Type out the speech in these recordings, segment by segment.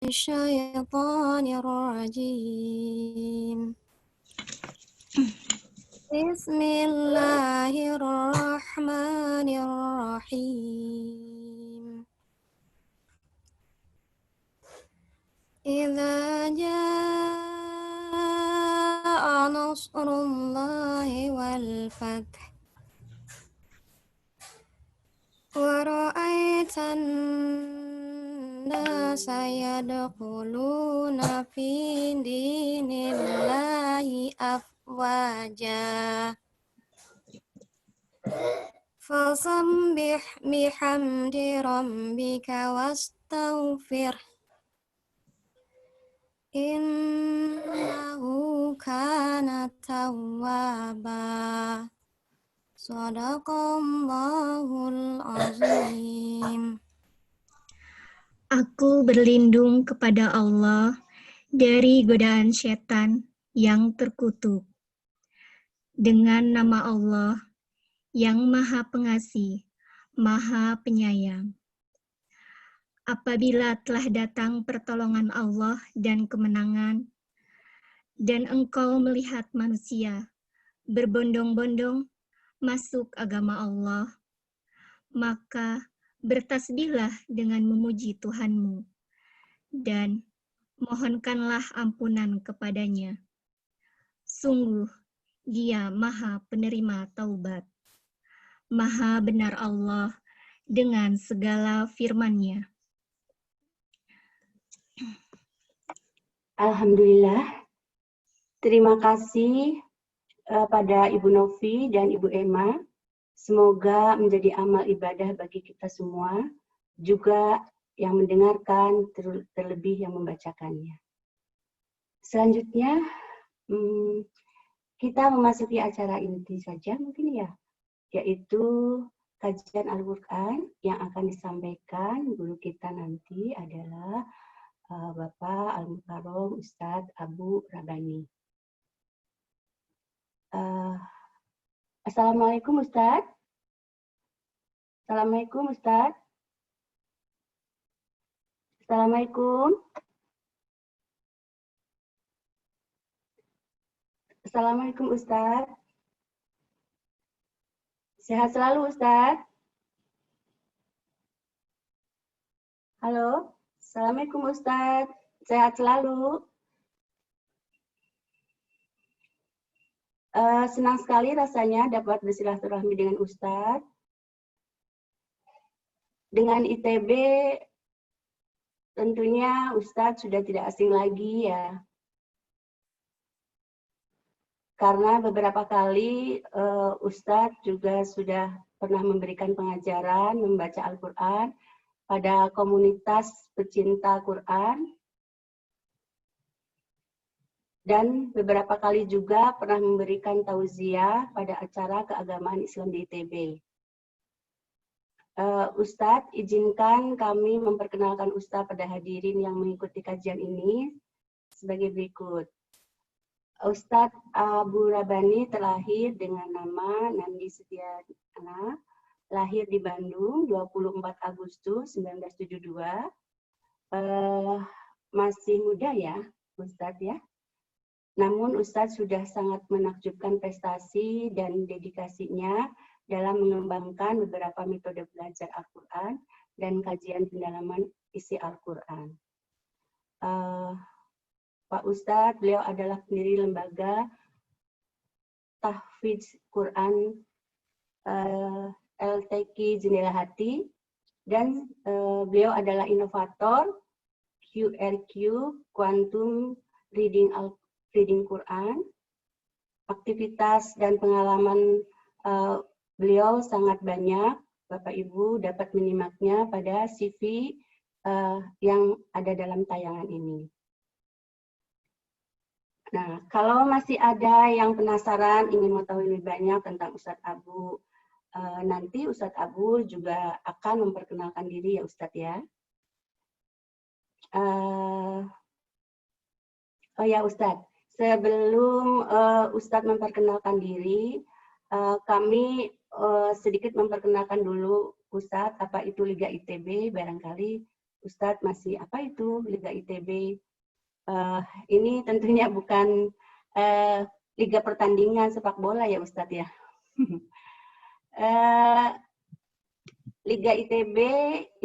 الشيطان الرجيم بسم الله الرحمن الرحيم إذا جاء نصر الله والفتح ورأيت الناس يدخلون في دين الله أفواجا فسبح بحمد ربك واستغفره إنه كان توابا Sadaqallahul azim. Aku berlindung kepada Allah dari godaan setan yang terkutuk. Dengan nama Allah yang Maha Pengasih, Maha Penyayang. Apabila telah datang pertolongan Allah dan kemenangan, dan engkau melihat manusia berbondong-bondong masuk agama Allah, maka bertasbihlah dengan memuji Tuhanmu dan mohonkanlah ampunan kepadanya. Sungguh, Dia Maha Penerima Taubat. Maha benar Allah dengan segala firman-Nya. Alhamdulillah. Terima kasih pada Ibu Novi dan Ibu Emma. Semoga menjadi amal ibadah bagi kita semua, juga yang mendengarkan, terlebih yang membacakannya. Selanjutnya, kita memasuki acara inti saja mungkin ya, yaitu kajian Al-Quran yang akan disampaikan guru kita nanti adalah Bapak Al-Mukarram Ustadz Abu Rabani. Assalamualaikum Ustadz. Assalamualaikum Ustadz. Assalamualaikum. Assalamualaikum Ustadz. Sehat selalu Ustadz. Halo. Assalamualaikum Ustadz. Sehat selalu. Senang sekali rasanya dapat bersilaturahmi dengan Ustadz. Dengan ITB tentunya Ustadz sudah tidak asing lagi ya. Karena beberapa kali Ustadz juga sudah pernah memberikan pengajaran membaca Al-Quran pada komunitas pecinta Quran. Dan beberapa kali juga pernah memberikan tauziah pada acara keagamaan Islam di ITB. Ustadz, izinkan kami memperkenalkan Ustadz pada hadirin yang mengikuti kajian ini sebagai berikut. Ustadz Abu Rabani terlahir dengan nama Nandi Setiana, lahir di Bandung 24 Agustus 1972. Masih muda ya, Ustadz ya. Namun Ustadz sudah sangat menakjubkan prestasi dan dedikasinya dalam mengembangkan beberapa metode belajar Al-Quran dan kajian pendalaman isi Al-Quran. Pak Ustadz, beliau adalah pendiri lembaga Tahfidz Quran LTQ Jendela Hati, dan beliau adalah inovator QRQ Quantum Reading Quran. Aktivitas dan pengalaman beliau sangat banyak. Bapak Ibu dapat menyimaknya pada CV yang ada dalam tayangan ini. Nah, kalau masih ada yang penasaran ingin mengetahui lebih banyak tentang Ustadz Abu, nanti Ustadz Abu juga akan memperkenalkan diri ya Ustadz ya. Oh ya Ustadz, sebelum Ustadz memperkenalkan diri, kami sedikit memperkenalkan dulu Ustadz apa itu Liga ITB, barangkali Ustadz masih apa itu Liga ITB? Ini tentunya bukan liga pertandingan sepak bola ya Ustadz ya. Liga ITB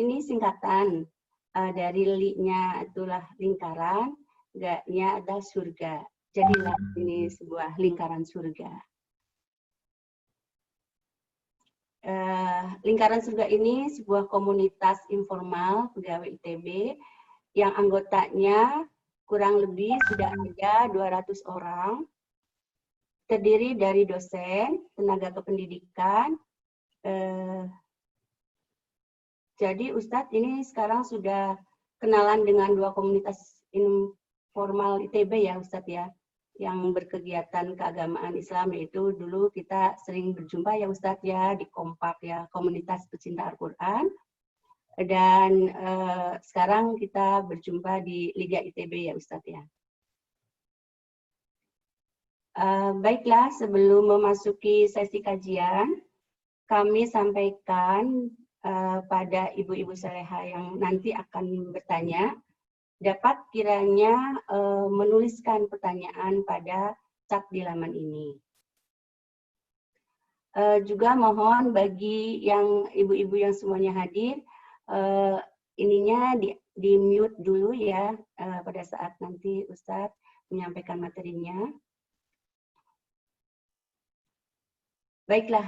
ini singkatan dari li-nya itulah lingkaran, ga-nya adalah surga. Jadilah ini sebuah lingkaran surga. Lingkaran surga ini sebuah komunitas informal pegawai ITB yang anggotanya kurang lebih sudah ada 200 orang, terdiri dari dosen, tenaga kependidikan. Jadi Ustadz ini sekarang sudah kenalan dengan 2 komunitas informal ITB ya Ustadz ya, yang berkegiatan keagamaan Islam, yaitu dulu kita sering berjumpa ya Ustadz ya di Kompak ya, komunitas pecinta Al-Quran. Dan sekarang kita berjumpa di Liga ITB ya Ustadz ya. Baiklah, sebelum memasuki sesi kajian, kami sampaikan pada ibu-ibu saleha yang nanti akan bertanya, dapat kiranya menuliskan pertanyaan pada chat di laman ini. Juga mohon bagi yang ibu-ibu yang semuanya hadir, ininya di mute dulu ya pada saat nanti Ustadz menyampaikan materinya. Baiklah,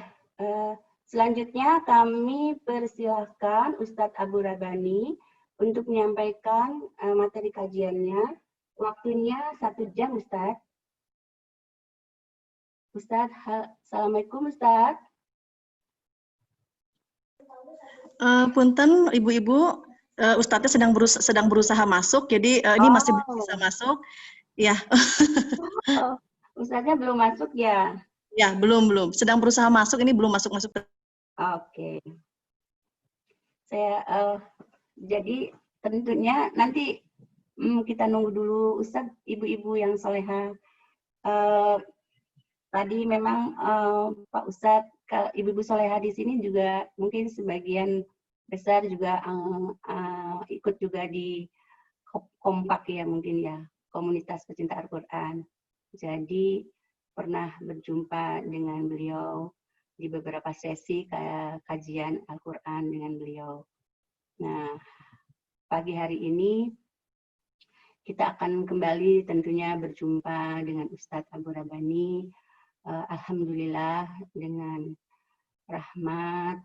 selanjutnya kami persilahkan Ustadz Abu Rabani untuk menyampaikan materi kajiannya. Waktunya 1 jam Ustadz. Ustadz, Assalamualaikum Ustadz. Punten ibu-ibu, Ustadznya sedang berusaha masuk, jadi ini masih bisa masuk. Ya. Ustadznya belum masuk ya? Ya, belum. Sedang berusaha masuk, ini belum masuk-masuk. Oke. Saya jadi tentunya nanti kita nunggu dulu Ustadz, ibu-ibu yang soleha. Tadi memang Pak Ustadz, ibu-ibu soleha di sini juga mungkin sebagian besar juga ikut juga di Kompak ya mungkin ya, komunitas pecinta Al-Quran. Jadi pernah berjumpa dengan beliau di beberapa sesi kajian Al-Quran dengan beliau. Nah, pagi hari ini kita akan kembali tentunya berjumpa dengan Ustadz Abu Rabani. Alhamdulillah dengan rahmat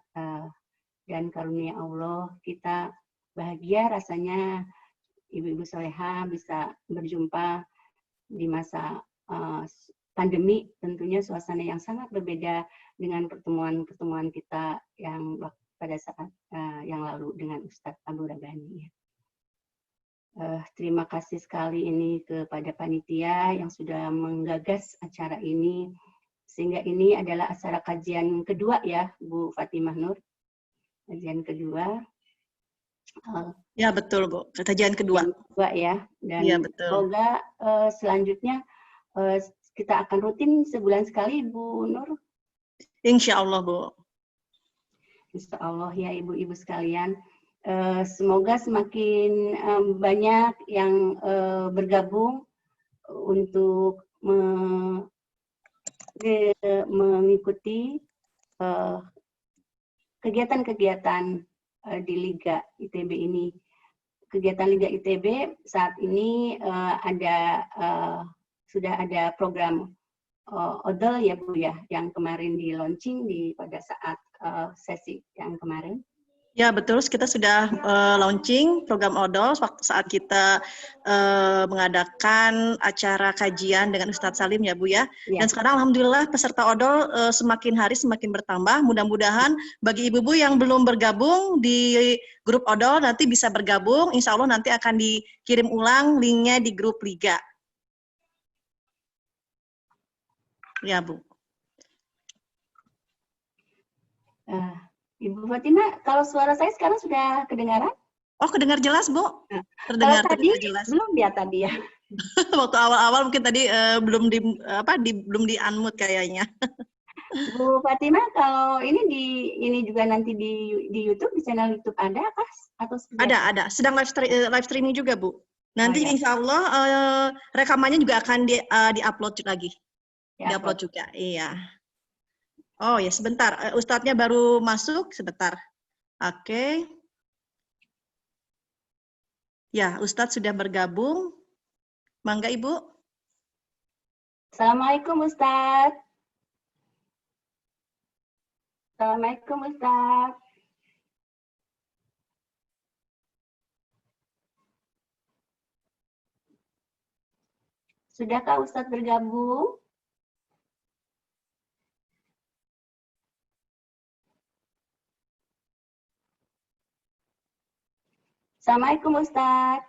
dan karunia Allah kita bahagia rasanya ibu-ibu soleha bisa berjumpa di masa pandemi, tentunya suasana yang sangat berbeda dengan pertemuan-pertemuan kita yang pada saat yang lalu dengan Ustadz Abu Rabani. Terima kasih sekali ini kepada panitia yang sudah menggagas acara ini, sehingga ini adalah acara kajian kedua ya Bu Fatimah Nur, kajian kedua. Ya betul Bu, kajian kedua. Ya, dan ya, betul. Semoga selanjutnya kita akan rutin sebulan sekali Bu Nur. Insya Allah Bu. Insya Allah ya ibu-ibu sekalian. Semoga semakin banyak yang bergabung untuk mengikuti kegiatan-kegiatan di Liga ITB ini. Kegiatan Liga ITB saat ini sudah ada program odol ya Bu ya, yang kemarin di launching pada saat sesi yang kemarin. Ya betul, kita sudah launching program odol saat kita mengadakan acara kajian dengan Ustadz Salim ya Bu ya. Dan sekarang alhamdulillah peserta odol semakin hari semakin bertambah. Mudah-mudahan bagi ibu-ibu yang belum bergabung di grup odol nanti bisa bergabung. Insya Allah nanti akan dikirim ulang linknya di grup Liga. Ya Bu. Ibu Fatimah, kalau suara saya sekarang sudah kedengaran? Oh, kedengar jelas, Bu. Terdengar jelas. Belum ya tadi ya. Waktu awal-awal mungkin tadi belum di unmute kayaknya. Bu Fatimah, kalau ini juga nanti di YouTube, di channel YouTube ada kah? Atau seperti apa? Ada. Sedang live streaming juga, Bu. Nanti ya. insya Allah rekamannya juga akan di-upload lagi. Di-upload juga, iya. Oh ya, sebentar. Ustadznya baru masuk, sebentar. Oke. Ya, Ustadz sudah bergabung. Mangga, Ibu. Assalamualaikum, Ustadz. Assalamualaikum, Ustadz. Sudahkah Ustadz bergabung? Assalamualaikum, Ustadz.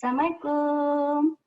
Assalamualaikum.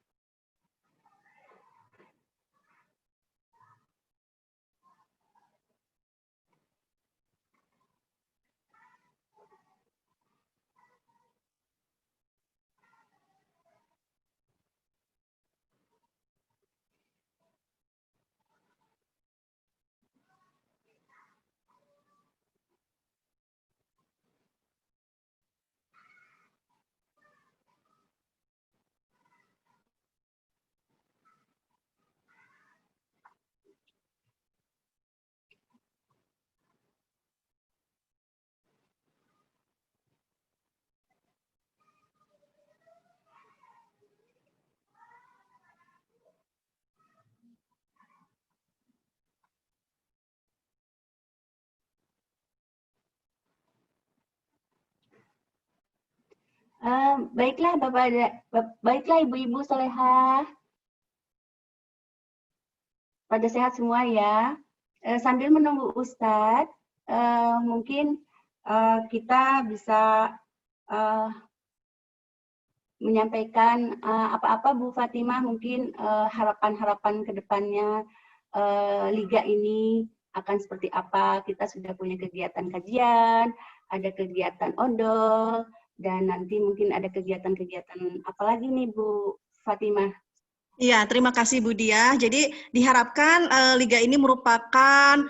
Baiklah baiklah ibu-ibu solehah. Pada sehat semua ya. Sambil menunggu Ustadz, mungkin kita bisa menyampaikan apa-apa Bu Fatimah, mungkin harapan-harapan ke depannya Liga ini akan seperti apa. Kita sudah punya kegiatan kajian, ada kegiatan odol, dan nanti mungkin ada kegiatan-kegiatan apa lagi nih Bu Fatimah? Iya, terima kasih Bu Dia. Jadi diharapkan Liga ini merupakan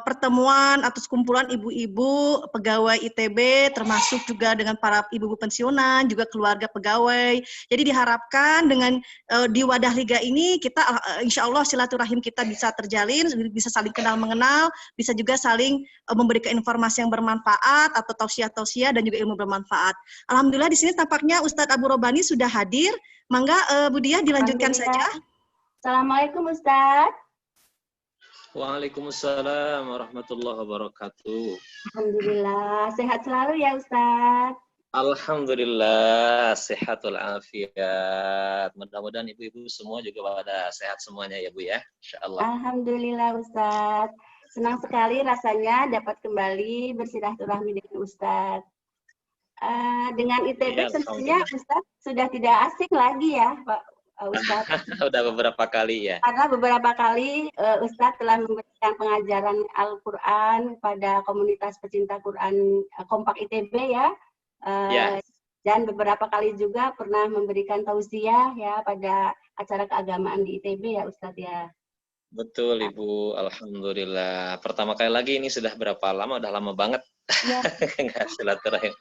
pertemuan atau kumpulan ibu-ibu pegawai ITB, termasuk juga dengan para ibu-ibu pensiunan, juga keluarga pegawai. Jadi diharapkan dengan di wadah Liga ini kita insya Allah silaturahim kita bisa terjalin, bisa saling kenal mengenal, bisa juga saling memberikan informasi yang bermanfaat atau tausiah-tausiah dan juga ilmu bermanfaat. Alhamdulillah di sini tampaknya Ustadz Abu Robani sudah hadir. Mangga Bu Dia dilanjutkan saja. Assalamualaikum Ustadz. Waalaikumsalam warahmatullahi wabarakatuh. Alhamdulillah, sehat selalu ya Ustadz. Alhamdulillah, sehatul afiat. Mudah-mudahan ibu-ibu semua juga pada sehat semuanya ya Bu ya, insyaallah. Alhamdulillah Ustadz. Senang sekali rasanya dapat kembali bersilaturahmi dengan Ustadz. Dengan ITB Ya, tentunya Ustadz sudah tidak asing lagi ya Pak Ustadz. Udah beberapa kali ya. Karena beberapa kali Ustadz telah memberikan pengajaran Al-Quran pada komunitas pecinta Quran Kompak ITB ya. Ya. Dan beberapa kali juga pernah memberikan tausiah ya pada acara keagamaan di ITB ya Ustadz ya. Betul Ibu, alhamdulillah. Pertama kali lagi ini sudah berapa lama? Udah lama banget. Ya. Nggak silaturahim.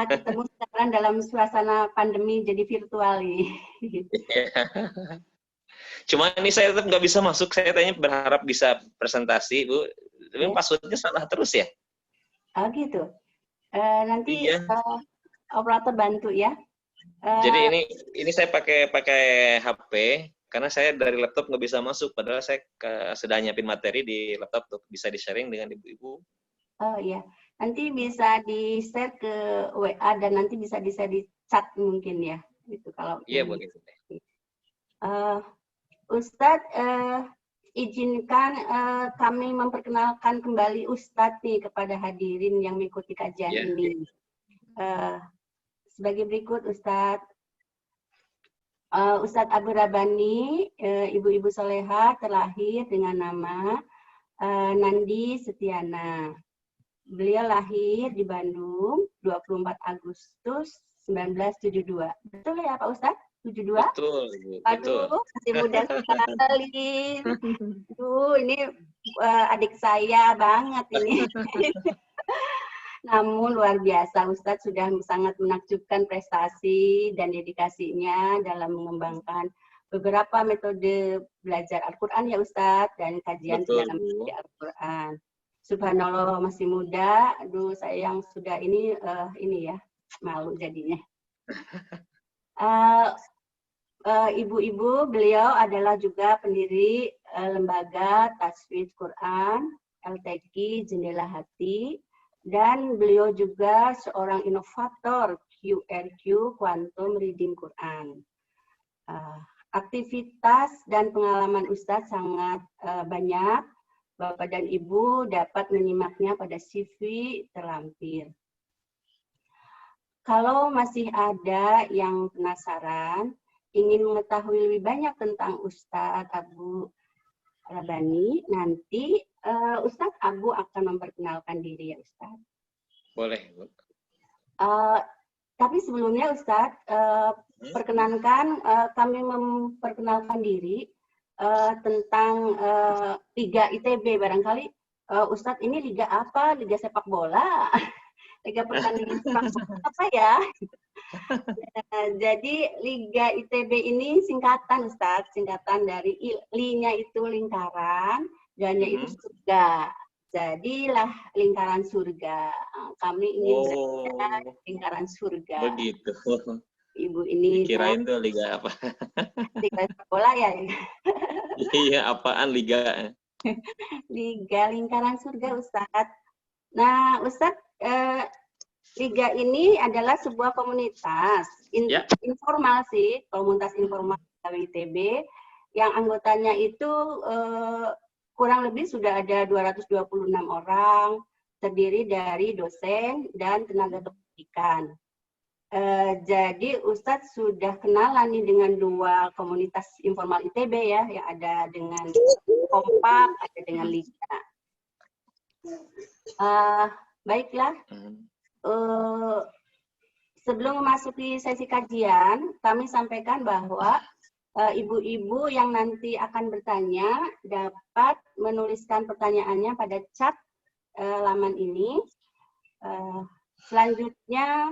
Ketemu sekarang dalam suasana pandemi jadi virtual nih. Cuma ini saya tetap nggak bisa masuk. Saya tanya berharap bisa presentasi, Bu. Tapi passwordnya salah terus ya? Oh gitu. Nanti iya. Operator bantu ya. Jadi ini saya pakai HP karena saya dari laptop nggak bisa masuk. Padahal saya sudah nyiapin materi di laptop untuk bisa di-sharing dengan ibu-ibu. Oh iya. Nanti bisa di-share ke WA dan nanti bisa di-share di chat mungkin ya. Gitu kalau. Iya begitu. Ustadz, izinkan kami memperkenalkan kembali Ustadz nih kepada hadirin yang mengikuti kajian ini. Sebagai berikut Ustadz. Ustadz Abu Rabani, ibu-ibu soleha terlahir dengan nama Nandi Setiana. Beliau lahir di Bandung 24 Agustus 1972. Betul ya Pak Ustadz? 72? Betul, betul. Aduh, masih muda sekali. Aduh, ini adik saya banget ini. Namun luar biasa, Ustadz sudah sangat menakjubkan prestasi dan dedikasinya dalam mengembangkan beberapa metode belajar Al-Quran ya Ustadz, dan kajian dalam Al-Quran. Subhanallah, masih muda. Aduh, saya yang sudah ini ya, malu jadinya. Ibu-ibu, beliau adalah juga pendiri lembaga Tajwid Quran, LTQ Jendela Hati, dan beliau juga seorang inovator QRQ Quantum Reading Quran. Aktivitas dan pengalaman Ustadz sangat banyak. Bapak dan Ibu dapat menyimaknya pada CV terlampir. Kalau masih ada yang penasaran, ingin mengetahui lebih banyak tentang Ustadz Abu Rabani, nanti Ustadz Abu akan memperkenalkan diri ya Ustadz. Boleh. Tapi sebelumnya Ustadz, perkenankan kami memperkenalkan diri tentang Liga ITB. Barangkali Ustadz ini liga apa? Liga sepak bola? Liga pertandingan sepak bola apa ya? Jadi Liga ITB ini singkatan Ustadz, singkatan dari Li-nya itu lingkaran, dan-nya itu surga. Jadilah lingkaran surga. Kami ingin berada lingkaran surga. Begitu. Ibu ini kirain tuh liga apa? Liga sepak bola ya. Iya, apaan liga? Liga lingkaran surga Ustadz. Nah Ustadz, Liga ini adalah sebuah komunitas informal sih, komunitas informal dari ITB yang anggotanya itu kurang lebih sudah ada 226 orang, terdiri dari dosen dan tenaga pendidikan. Jadi Ustadz sudah kenalan nih dengan dua komunitas informal ITB ya, yang ada dengan Kompak, ada dengan Liga. Baiklah. Sebelum memasuki sesi kajian, kami sampaikan bahwa ibu-ibu yang nanti akan bertanya dapat menuliskan pertanyaannya pada chat laman ini. Selanjutnya,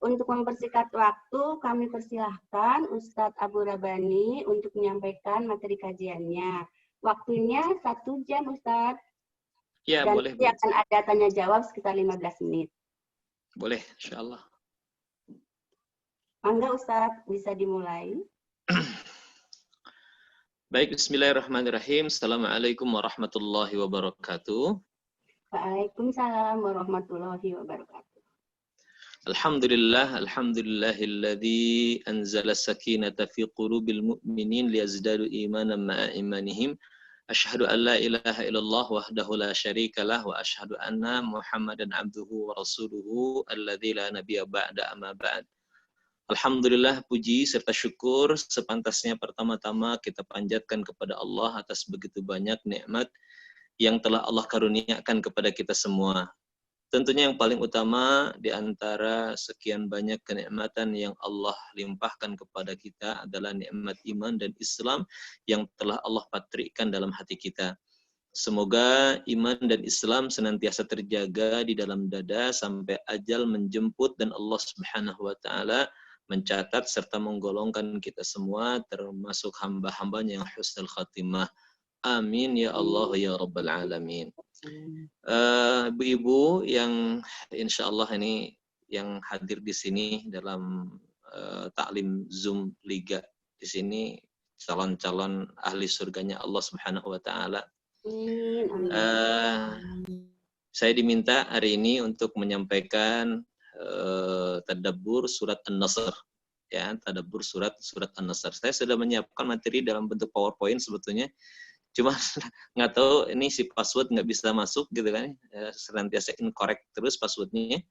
untuk mempersingkat waktu, kami persilahkan Ustadz Abu Rabani untuk menyampaikan materi kajiannya. Waktunya 1 jam, Ustadz. Ya, dan boleh. nanti akan ada tanya jawab sekitar 15 menit. Boleh, insya Allah. Mangga Ustadz, bisa dimulai. Baik, bismillahirrahmanirrahim. Assalamualaikum warahmatullahi wabarakatuh. Waalaikumsalam warahmatullahi wabarakatuh. Alhamdulillahilladzi anzala sakinata fi qulubil mu'minin liyazdadu imanan ma'a imanihim. Asyhadu an la ilaha illallah wahdahu la syarika lah wa asyhadu anna Muhammadan abduhu wa rasuluhu alladzi la nabiyya ba'da amma ba'd. Alhamdulillah, puji serta syukur sepantasnya pertama-tama kita panjatkan kepada Allah atas begitu banyak nikmat yang telah Allah karuniakan kepada kita semua. Tentunya yang paling utama di antara sekian banyak kenikmatan yang Allah limpahkan kepada kita adalah nikmat iman dan Islam yang telah Allah patrikan dalam hati kita. Semoga iman dan Islam senantiasa terjaga di dalam dada sampai ajal menjemput dan Allah Subhanahu wa taala mencatat serta menggolongkan kita semua termasuk hamba-hambanya yang husnul khatimah. Amin ya Allah ya Rabbal Alamin. Ibu-ibu yang insya Allah ini yang hadir di sini dalam taklim Zoom Liga di sini, calon-calon ahli surganya Allah Subhanahu wa taala. Saya diminta hari ini untuk menyampaikan tadabbur surat An-Nasr, ya, tadabbur surat An-Nasr. Saya sudah menyiapkan materi dalam bentuk PowerPoint sebetulnya, cuma nggak tahu ini si password nggak bisa masuk gitu kan, senantiasa incorrect terus passwordnya.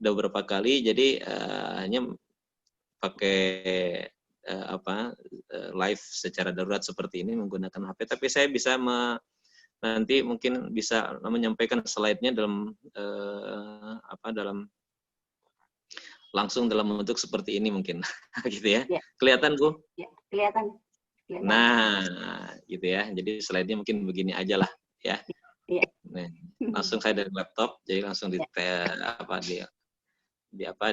udah beberapa kali, jadi hanya pakai live secara darurat seperti ini menggunakan HP. Tapi saya bisa nanti mungkin bisa menyampaikan slide-nya dalam langsung dalam bentuk seperti ini mungkin, gitu ya. Ya. Kelihatan Bu? Ya, kelihatan. Nah, gitu ya. Jadi slide-nya mungkin begini aja lah, ya. Iya. Nah, langsung saya dari laptop, jadi langsung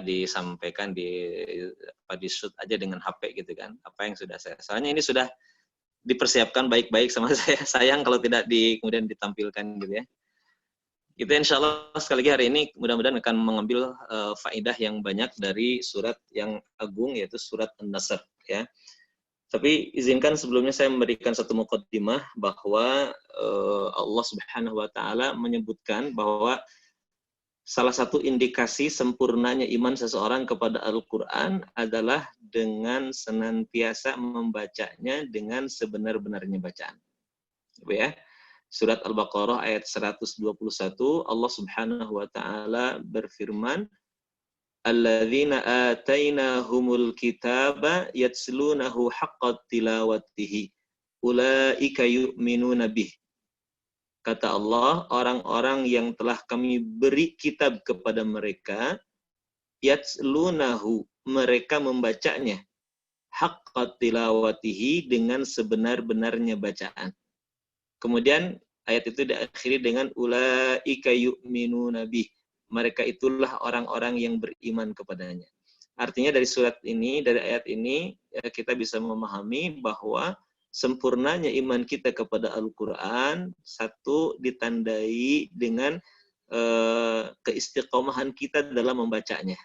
disampaikan di shoot aja dengan HP gitu kan. Apa yang sudah saya. Soalnya ini sudah dipersiapkan baik-baik sama saya. Sayang kalau tidak kemudian ditampilkan gitu ya. Kita insya Allah sekali lagi hari ini mudah-mudahan akan mengambil faedah yang banyak dari surat yang agung yaitu surat An-Nasr ya. Tapi izinkan sebelumnya saya memberikan satu muqaddimah bahwa Allah Subhanahu wa taala menyebutkan bahwa salah satu indikasi sempurnanya iman seseorang kepada Al-Qur'an adalah dengan senantiasa membacanya dengan sebenar-benarnya bacaan. Ya. Surat Al-Baqarah ayat 121 Allah Subhanahu wa taala berfirman, alladzina atainahumul kitaba yatslunahu haqqa tilawatihi ulaika yu'minuna bih. Kata Allah, orang-orang yang telah kami beri kitab kepada mereka, yatslunahu, mereka membacanya, haqqa tilawatihi, dengan sebenar-benarnya bacaan. Kemudian ayat itu diakhiri dengan ulaika yu'minuna bih. Mereka itulah orang-orang yang beriman kepadanya. Artinya dari surat ini, dari ayat ini, kita bisa memahami bahwa sempurnanya iman kita kepada Al-Quran, satu ditandai dengan keistiqomahan kita dalam membacanya.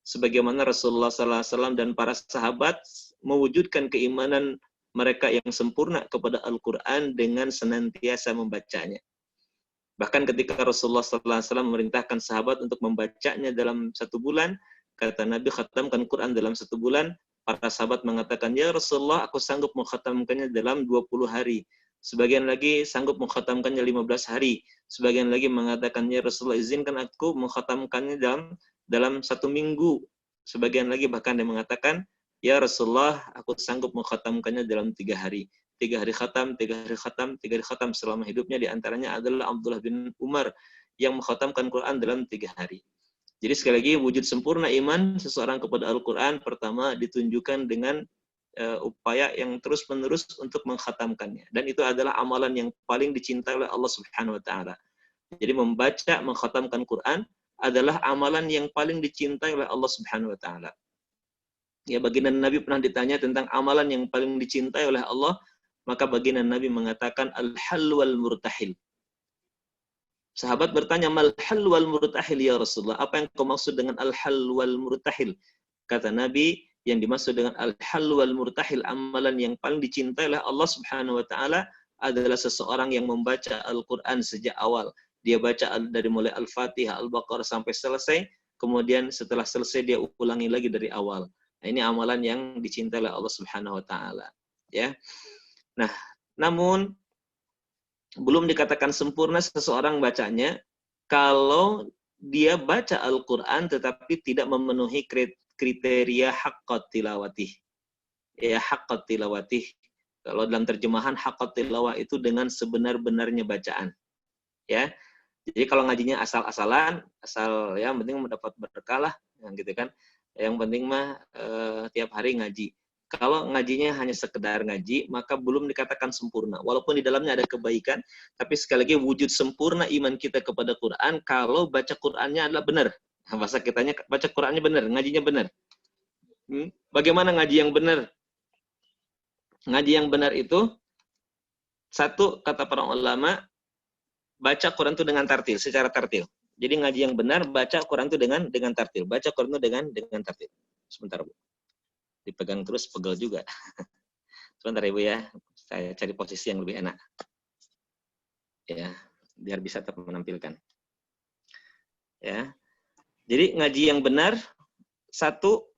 Sebagaimana Rasulullah SAW dan para sahabat mewujudkan keimanan mereka yang sempurna kepada Al-Quran dengan senantiasa membacanya. Bahkan ketika Rasulullah SAW memerintahkan sahabat untuk membacanya dalam 1 bulan, kata Nabi, khatamkan Quran dalam 1 bulan. Para sahabat mengatakan, ya Rasulullah, aku sanggup mengkhatamkannya dalam 20 hari. Sebagian lagi sanggup mengkhatamkannya 15 hari. Sebagian lagi mengatakan, ya Rasulullah, izinkan aku mengkhatamkannya dalam 1 minggu. Sebagian lagi bahkan dia mengatakan, ya Rasulullah, aku sanggup mengkhatamkannya dalam 3 hari. 3 hari khatam, 3 hari khatam, 3 hari khatam selama hidupnya. Di antaranya adalah Abdullah bin Umar yang mengkhatamkan Quran dalam 3 hari. Jadi sekali lagi wujud sempurna iman seseorang kepada Al-Quran pertama ditunjukkan dengan upaya yang terus-menerus untuk mengkhatamkannya. Dan itu adalah amalan yang paling dicintai oleh Allah Subhanahu wa taala. Jadi membaca, mengkhatamkan Quran adalah amalan yang paling dicintai oleh Allah Subhanahu wa taala. Ya, baginda Nabi pernah ditanya tentang amalan yang paling dicintai oleh Allah, maka baginda Nabi mengatakan al-hal wal murtahil. Sahabat bertanya, mal hal wal murtahil ya Rasulullah? Apa yang kau maksud dengan al-hal wal murtahil? Kata Nabi, yang dimaksud dengan al-hal wal murtahil, amalan yang paling dicintai oleh Allah Subhanahu wa taala adalah seseorang yang membaca Al-Qur'an sejak awal. Dia baca dari mulai Al-Fatihah, Al-Baqarah sampai selesai, kemudian setelah selesai dia ulangi lagi dari awal. Nah, ini amalan yang dicintai oleh Allah Subhanahu wa taala, ya. Nah, namun belum dikatakan sempurna seseorang bacanya kalau dia baca Al-Qur'an tetapi tidak memenuhi kriteria haqqat tilawatih. Ya, haqqat tilawatih. Kalau dalam terjemahan haqqat tilawah itu dengan sebenar-benarnya bacaan. Ya. Jadi kalau ngajinya asal-asalan, asal ya yang penting mendapat berkah lah, gitu kan. Yang penting mah tiap hari ngaji. Kalau ngajinya hanya sekedar ngaji, maka belum dikatakan sempurna. Walaupun di dalamnya ada kebaikan, tapi sekali lagi wujud sempurna iman kita kepada Quran kalau baca Qurannya adalah benar. Bahasa kitanya baca Qurannya benar, ngajinya benar. Bagaimana ngaji yang benar? Ngaji yang benar itu, satu, kata para ulama, baca Quran itu dengan tartil, secara tartil. Jadi ngaji yang benar, baca Quran itu dengan tartil. Baca Quran itu dengan tartil. Sebentar, Bu. Dipegang terus pegel juga. Sebentar Ibu ya, saya cari posisi yang lebih enak. Ya, biar bisa tetap menampilkan. Ya. Jadi ngaji yang benar, satu,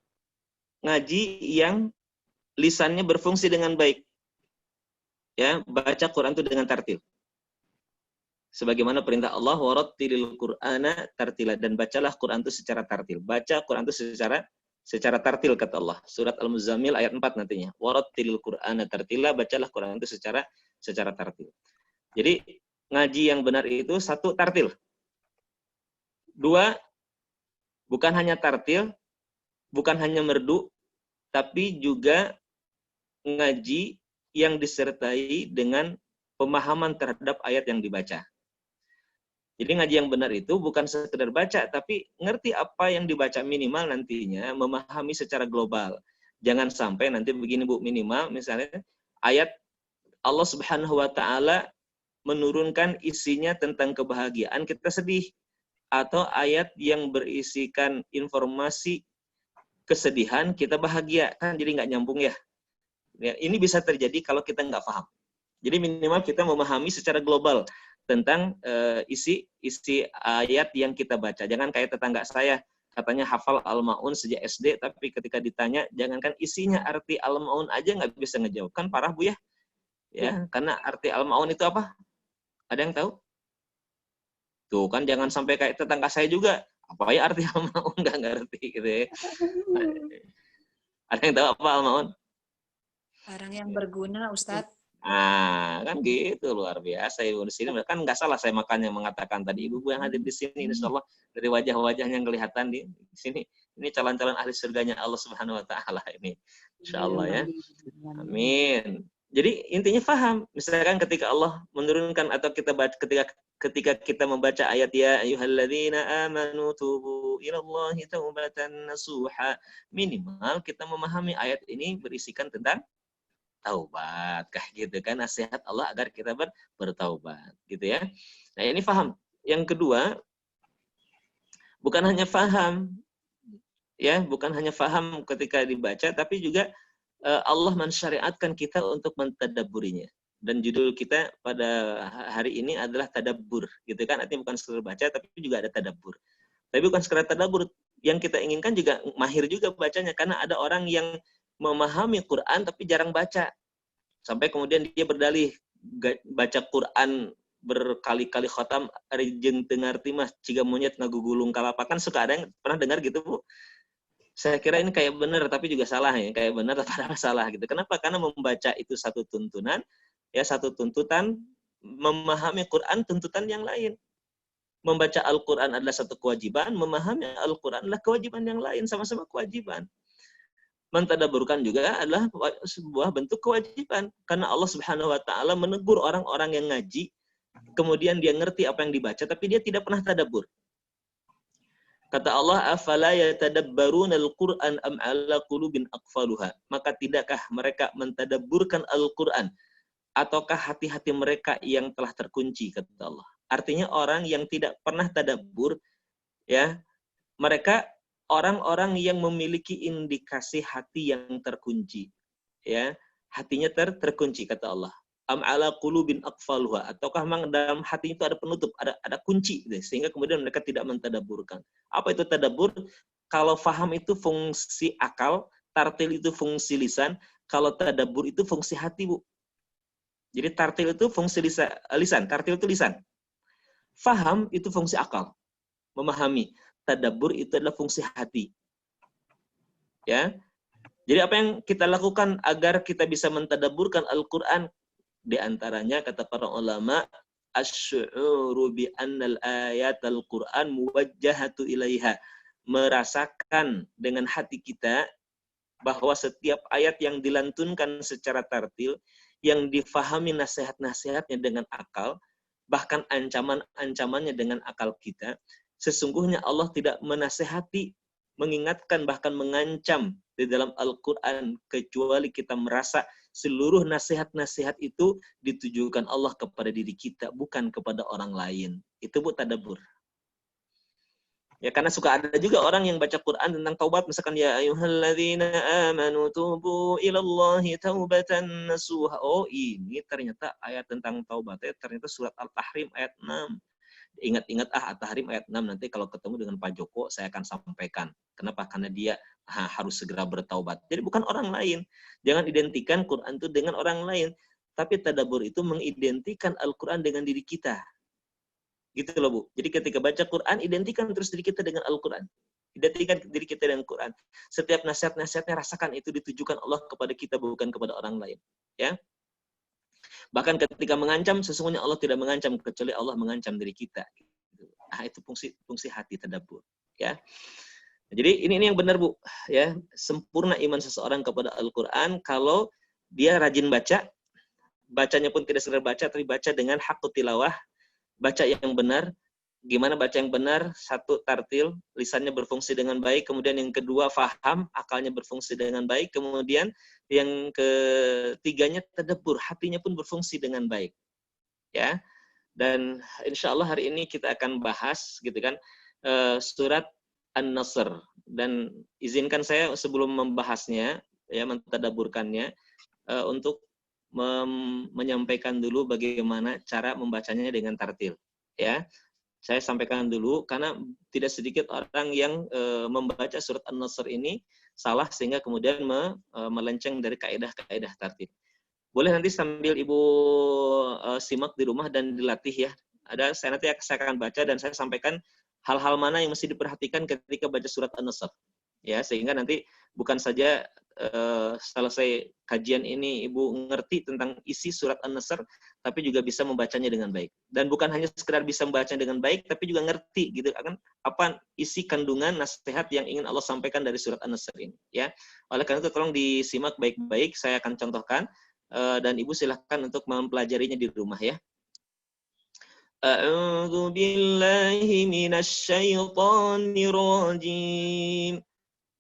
ngaji yang lisannya berfungsi dengan baik. Ya, baca Quran itu dengan tartil. Sebagaimana perintah Allah, warattilil Qur'ana tartila, dan bacalah Quran itu secara tartil. Baca Quran itu secara tartil kata Allah. Surat Al-Muzammil ayat 4 nantinya. Warattilil Qur'ana tartila, bacalah Quran itu secara tartil. Jadi ngaji yang benar itu satu, tartil. Dua, bukan hanya tartil, bukan hanya merdu, tapi juga ngaji yang disertai dengan pemahaman terhadap ayat yang dibaca. Jadi ngaji yang benar itu bukan sekedar baca, tapi ngerti apa yang dibaca, minimal nantinya memahami secara global. Jangan sampai nanti begini Bu, minimal misalnya ayat Allah Subhanahu wa taala menurunkan isinya tentang kebahagiaan, kita sedih. Atau ayat yang berisikan informasi kesedihan, kita bahagia. Kan jadi nggak nyambung ya. Ini bisa terjadi kalau kita nggak paham. Jadi minimal kita memahami secara global tentang isi ayat yang kita baca. Jangan kayak tetangga saya, katanya hafal Al-Ma'un sejak SD, tapi ketika ditanya, jangankan isinya, arti Al-Ma'un aja nggak bisa ngejawab. Kan parah Bu ya? Ya, karena arti Al-Ma'un itu apa? Ada yang tahu? Tuh kan jangan sampai kayak tetangga saya juga. Apa ya arti Al-Ma'un? Nggak ngerti gitu ya. Ada yang tahu apa Al-Ma'un? Barang yang berguna, Ustadz. Kan gitu, luar biasa Ibu di sini. Kan nggak salah saya makanya mengatakan tadi Ibu yang hadir di sini, insya Allah dari wajah-wajahnya yang kelihatan di sini, ini calon-calon ahli surganya Allah Subhanahu Wa Taala ini, insya Allah ya. Amin. Jadi intinya paham. Misalkan ketika Allah menurunkan atau kita baca, ketika kita membaca ayat ya ayyuhalladzina amanu tubu ilallahi taubatan nasuha, minimal kita memahami ayat ini berisikan tentang taubat, kayak gitu kan, nasihat Allah agar kita bertaubat, gitu ya. Nah ini paham. Yang kedua, bukan hanya paham, ya, bukan hanya paham ketika dibaca, tapi juga Allah mensyariatkan kita untuk mentadabburinya. Dan judul kita pada hari ini adalah tadabbur, gitu kan. Artinya bukan sekedar baca, tapi juga ada tadabbur. Tapi bukan sekedar tadabbur, yang kita inginkan juga mahir juga bacanya, karena ada orang yang memahami Quran tapi jarang baca. Sampai kemudian dia berdalih baca Quran berkali-kali khatam jeung teu ngarti mah ciga monyet ngagugulung kalapa. Kan suka ada yang pernah dengar gitu, Bu? Saya kira ini kayak benar tapi juga salah ya, kayak benar tapi padahal salah gitu. Kenapa? Karena membaca itu satu tuntunan, ya satu tuntutan, memahami Quran tuntutan yang lain. Membaca Al-Quran adalah satu kewajiban, memahami Al-Quran adalah kewajiban yang lain, sama-sama kewajiban. Mentadabburkan juga adalah sebuah bentuk kewajiban, karena Allah Subhanahu wa taala menegur orang-orang yang ngaji, kemudian dia ngerti apa yang dibaca tapi dia tidak pernah tadabbur. Kata Allah, afala yatadabbaruna al-Qur'an am 'ala qulubin aqfaluha? Maka tidakkah mereka mentadabburkan Al-Qur'an, ataukah hati-hati mereka yang telah terkunci, kata Allah. Artinya orang yang tidak pernah tadabbur, ya, mereka orang-orang yang memiliki indikasi hati yang terkunci, ya, hatinya terkunci, kata Allah. Am ala qulubin aqfaluha, ataukah memang dalam hati itu ada penutup, ada kunci, sehingga kemudian mereka tidak mentadabburkan. Apa itu tadabbur? Kalau faham itu fungsi akal, tartil itu fungsi lisan, kalau tadabbur itu fungsi hati, Bu. Jadi tartil itu fungsi lisan, tartil itu lisan. Faham itu fungsi akal, memahami. Tadabbur itu adalah fungsi hati. Ya. Jadi apa yang kita lakukan agar kita bisa mentadabburkan Al-Qur'an? Di antaranya kata para ulama, asy'uru bi annal ayatal Qur'an muwajjahatu ilaiha. Merasakan dengan hati kita bahwa setiap ayat yang dilantunkan secara tartil, yang difahami nasihat-nasihatnya dengan akal, bahkan ancaman-ancamannya dengan akal kita, sesungguhnya Allah tidak menasihati, mengingatkan, bahkan mengancam di dalam Al-Quran, kecuali kita merasa seluruh nasihat-nasihat itu ditujukan Allah kepada diri kita, bukan kepada orang lain. Itu Bu tadabbur. Ya, karena suka ada juga orang yang baca Quran tentang taubat, misalkan ya ayyuhalladzina amanu tubu ilallahi taubatan nasuha. Oh, ini ternyata ayat tentang taubat, ternyata surat Al-Tahrim ayat 6. Ingat-ingat At-Tahrim ayat 6, nanti kalau ketemu dengan Pak Joko saya akan sampaikan. Kenapa? Karena dia harus segera bertaubat. Jadi bukan orang lain. Jangan identikan Quran itu dengan orang lain. Tapi tadabbur itu mengidentikan Al-Quran dengan diri kita. Gitu loh Bu. Jadi ketika baca Quran, identikan terus diri kita dengan Al-Quran. Identikan diri kita dengan Quran. Setiap nasihat-nasihatnya rasakan itu ditujukan Allah kepada kita, bukan kepada orang lain. Ya. Bahkan ketika mengancam, sesungguhnya Allah tidak mengancam kecuali Allah mengancam diri kita. Ah, itu fungsi hati tadabbur. Ya. Jadi ini yang benar Bu. Ya, sempurna iman seseorang kepada Al-Quran kalau dia rajin baca, bacanya pun tidak sekedar baca, tapi baca dengan hakut tilawah, baca yang benar. Gimana baca yang benar? Satu, tartil, lisannya berfungsi dengan baik. Kemudian yang kedua, faham, akalnya berfungsi dengan baik. Kemudian yang ketiganya, tadabbur, hatinya pun berfungsi dengan baik. Ya. Dan insya Allah hari ini kita akan bahas gitu kan surat An-Nasr. Dan izinkan saya sebelum membahasnya, ya, mentadaburkannya, untuk menyampaikan dulu bagaimana cara membacanya dengan tartil. Ya. Saya sampaikan dulu karena tidak sedikit orang yang membaca surat An-Nasr ini salah sehingga kemudian melenceng dari kaidah-kaidah tartil. Boleh nanti sambil Ibu simak di rumah dan dilatih ya. Saya akan baca dan saya sampaikan hal-hal mana yang mesti diperhatikan ketika baca surat An-Nasr. Ya, sehingga nanti bukan saja selesai kajian ini Ibu ngerti tentang isi surat An-Nasr, tapi juga bisa membacanya dengan baik. Dan bukan hanya sekedar bisa membacanya dengan baik, tapi juga ngerti gitu kan apa isi kandungan nasihat yang ingin Allah sampaikan dari surat An-Nasr ini. Ya, oleh karena itu tolong disimak baik-baik. Saya akan contohkan dan Ibu silahkan untuk mempelajarinya di rumah ya. A'udzu billahi minasy syaithanir rajim.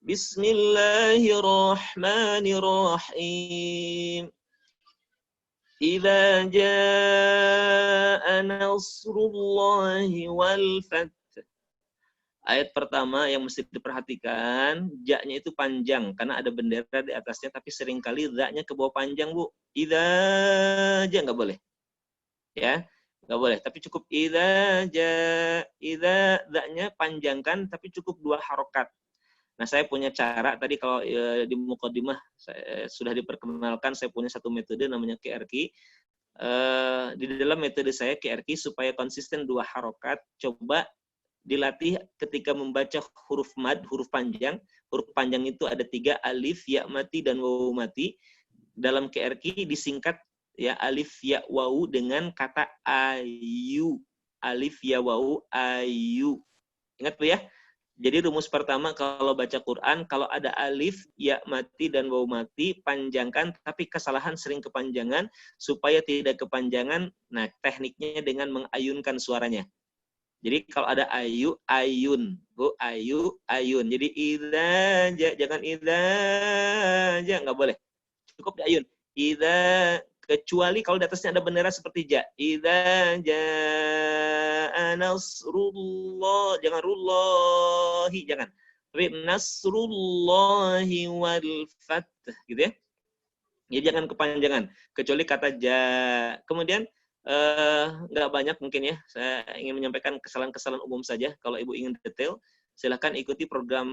Bismillahirrahmanirrahim. Idza jaa nasrullahi wal fath. Ayat pertama yang mesti diperhatikan, ja-nya itu panjang karena ada bendera di atasnya, tapi seringkali za-nya ke bawah panjang, Bu. Idza ja nggak boleh. Ya, nggak boleh, tapi cukup idza ja. Idza za-nya panjangkan tapi cukup 2 harokat. Nah, saya punya cara tadi kalau di mukadimah sudah diperkenalkan, saya punya satu metode namanya QRQ. Di dalam metode saya QRQ supaya konsisten 2 harokat, coba dilatih ketika membaca huruf mad, huruf panjang. Huruf panjang itu ada 3, alif, ya mati, dan wawu mati. Dalam QRQ disingkat ya alif, ya, wawu dengan kata ayu. Alif, ya, wawu, ayu. Ingat Bu ya? Jadi rumus pertama kalau baca Quran, kalau ada alif, ya mati, dan wawu mati, panjangkan, tapi kesalahan sering kepanjangan, supaya tidak kepanjangan, nah tekniknya dengan mengayunkan suaranya. Jadi kalau ada ayu, ayun. Bu, ayu, ayun. Jadi idza, jangan idza, nggak boleh. Cukup diayun. Idza, kecuali kalau di atasnya ada bendera seperti ja. Idza jaa nasrullah, jangan rullahi, jangan. Tapi nasrullahi wal fath, gitu ya. Jadi jangan kepanjangan, kecuali kata ja. Kemudian nggak banyak mungkin ya, saya ingin menyampaikan kesalahan-kesalahan umum saja. Kalau Ibu ingin detail, silahkan ikuti program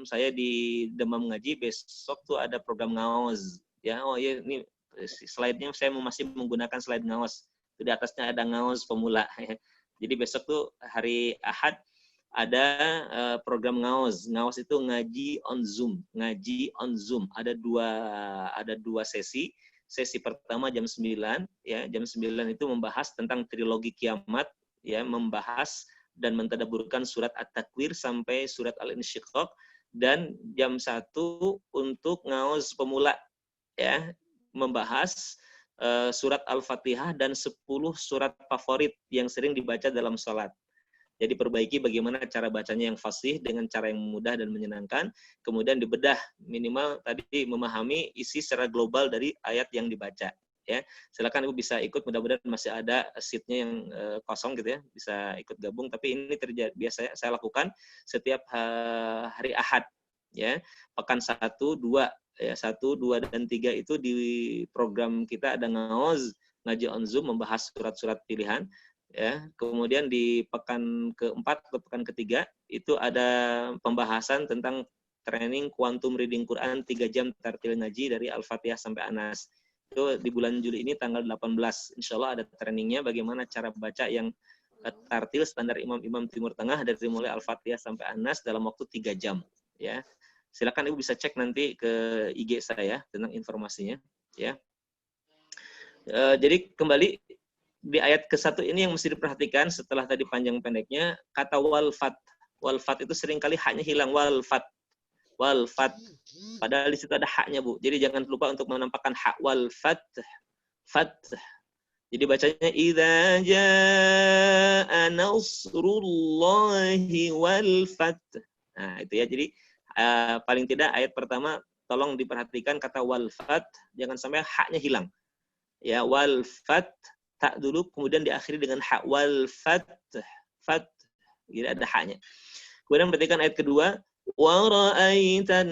saya di Demam Ngaji. Besok tuh ada program ngaos. Ya, oh iya, ini slide-nya saya masih menggunakan slide ngaos. Di atasnya ada ngaos pemula. Jadi besok tuh hari Ahad ada program ngaos. Ngaos itu ngaji on Zoom. Ngaji on Zoom. Ada dua sesi. Sesi pertama jam 9, ya, jam 9 itu membahas tentang trilogi kiamat, ya, membahas dan mentadabburkan surat At-Takwir sampai surat Al-Insyiqaq, dan jam 1 untuk ngaos pemula, ya, membahas surat Al-Fatihah dan 10 surat favorit yang sering dibaca dalam sholat. Jadi perbaiki bagaimana cara bacanya yang fasih dengan cara yang mudah dan menyenangkan, kemudian dibedah minimal tadi memahami isi secara global dari ayat yang dibaca. Ya, silakan Ibu bisa ikut, mudah-mudahan masih ada seatnya yang kosong gitu ya, bisa ikut gabung. Tapi ini terjadi biasanya saya lakukan setiap hari Ahad, ya, pekan 1, 2, ya, 1, 2, dan 3 itu di program kita ada ngaos, ngaji on Zoom, membahas surat-surat pilihan. Ya, kemudian di pekan keempat atau pekan ketiga itu ada pembahasan tentang training quantum reading Quran 3 jam tartil ngaji dari Al-Fatihah sampai Anas. Itu di bulan Juli ini tanggal 18. Insya Allah ada trainingnya bagaimana cara baca yang tartil standar imam-imam Timur Tengah dari mulai Al-Fatihah sampai An-Nas dalam waktu 3 jam. Ya, silakan Ibu bisa cek nanti ke IG saya tentang informasinya. Ya, jadi kembali di ayat ke-1 ini yang mesti diperhatikan setelah tadi panjang pendeknya kata walfat. Walfat itu seringkali haknya hilang, walfat. Walfat. Padahal di situ ada haknya, Bu. Jadi jangan lupa untuk menampakkan hak walfat. Fat. Jadi bacanya idza jaa nasrullahi wal fath. Nah, itu ya. Jadi paling tidak ayat pertama tolong diperhatikan kata wal fath, jangan sampai haknya hilang. Ya, wal fath tak dulu kemudian diakhiri dengan hak wal fath. Fath. Jadi ada haknya. Kemudian perhatikan ayat kedua, wa ra'aitan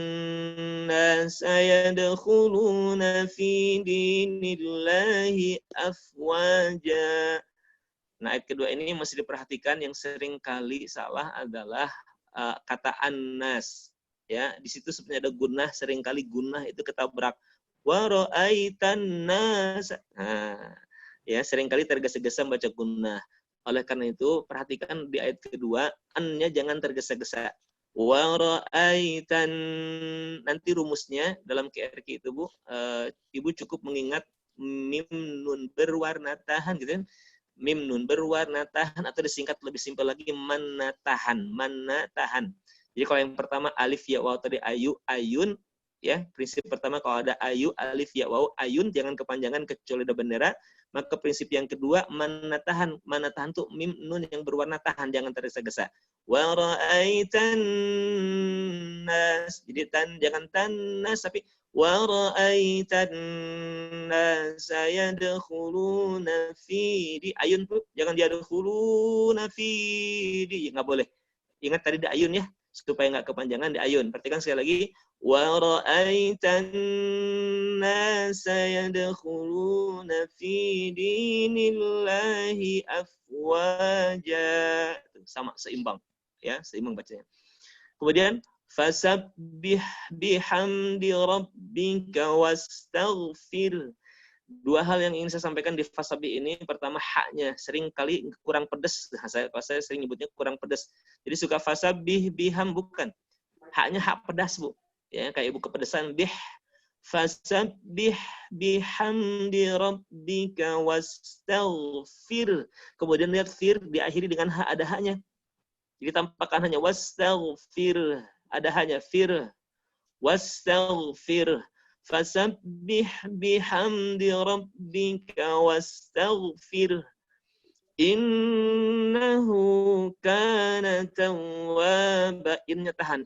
nasa yadkhuluna fi dinillahi afwaja. Nah, ayat kedua ini masih diperhatikan, yang sering kali salah adalah kata annas. Ya, di situ sebenarnya ada gunnah, sering kali gunnah itu ketabrak. Wa ra'aitan nasa. Nah, ya sering kali tergesa-gesa membaca gunnah. Oleh karena itu, perhatikan di ayat kedua, an-nya jangan tergesa-gesa. Wa ra'aitan, nanti rumusnya dalam QRQ itu, Bu, Ibu cukup mengingat mim nun berwarna tahan gitu kan. Mim nun berwarna tahan, atau disingkat lebih simpel lagi manna tahan, manna tahan. Jadi kalau yang pertama alif ya waw tadi ayu ayun, ya prinsip pertama kalau ada ayu alif ya waw ayun jangan kepanjangan kecuali ada bendera. Maka prinsip yang kedua manna tahan tuh mim nun yang berwarna tahan, jangan tergesa-gesa. Wa ra'aitan nas, jadi jangan tanas tapi wa ra'aitan nas yadkhuluna fi di ayun tuh jangan yadkhuluna fi di, nggak boleh. Ingat tadi di ayun ya, supaya nggak kepanjangan di ayun. Perhatikan sekali lagi, wa ra'aitan nasa yadkhuluna fi dinillahi afwaja. Sama, seimbang. Ya, seimbang bacanya. Kemudian, fasabbih bihamdi rabbika wastaghfir. Dua hal yang ingin saya sampaikan di fasabbih ini. Pertama, haknya. Sering kali kurang pedas. Saya sering nyebutnya kurang pedas. Jadi suka fasabbih biham, bukan. Haknya hak pedas, Bu. Ya, kayak Ibu kepedesan bih. Fasabbih bihamdi rabbika wastaghfir. Kemudian lihat fir diakhiri dengan ha, ada haknya. Jadi tampakkan hanya wastaghfir, ada haknya fir. Wastaghfir. Fasabbih bihamdi rabbika wastaghfir. Innahu kana tawwaba. Innya tahan.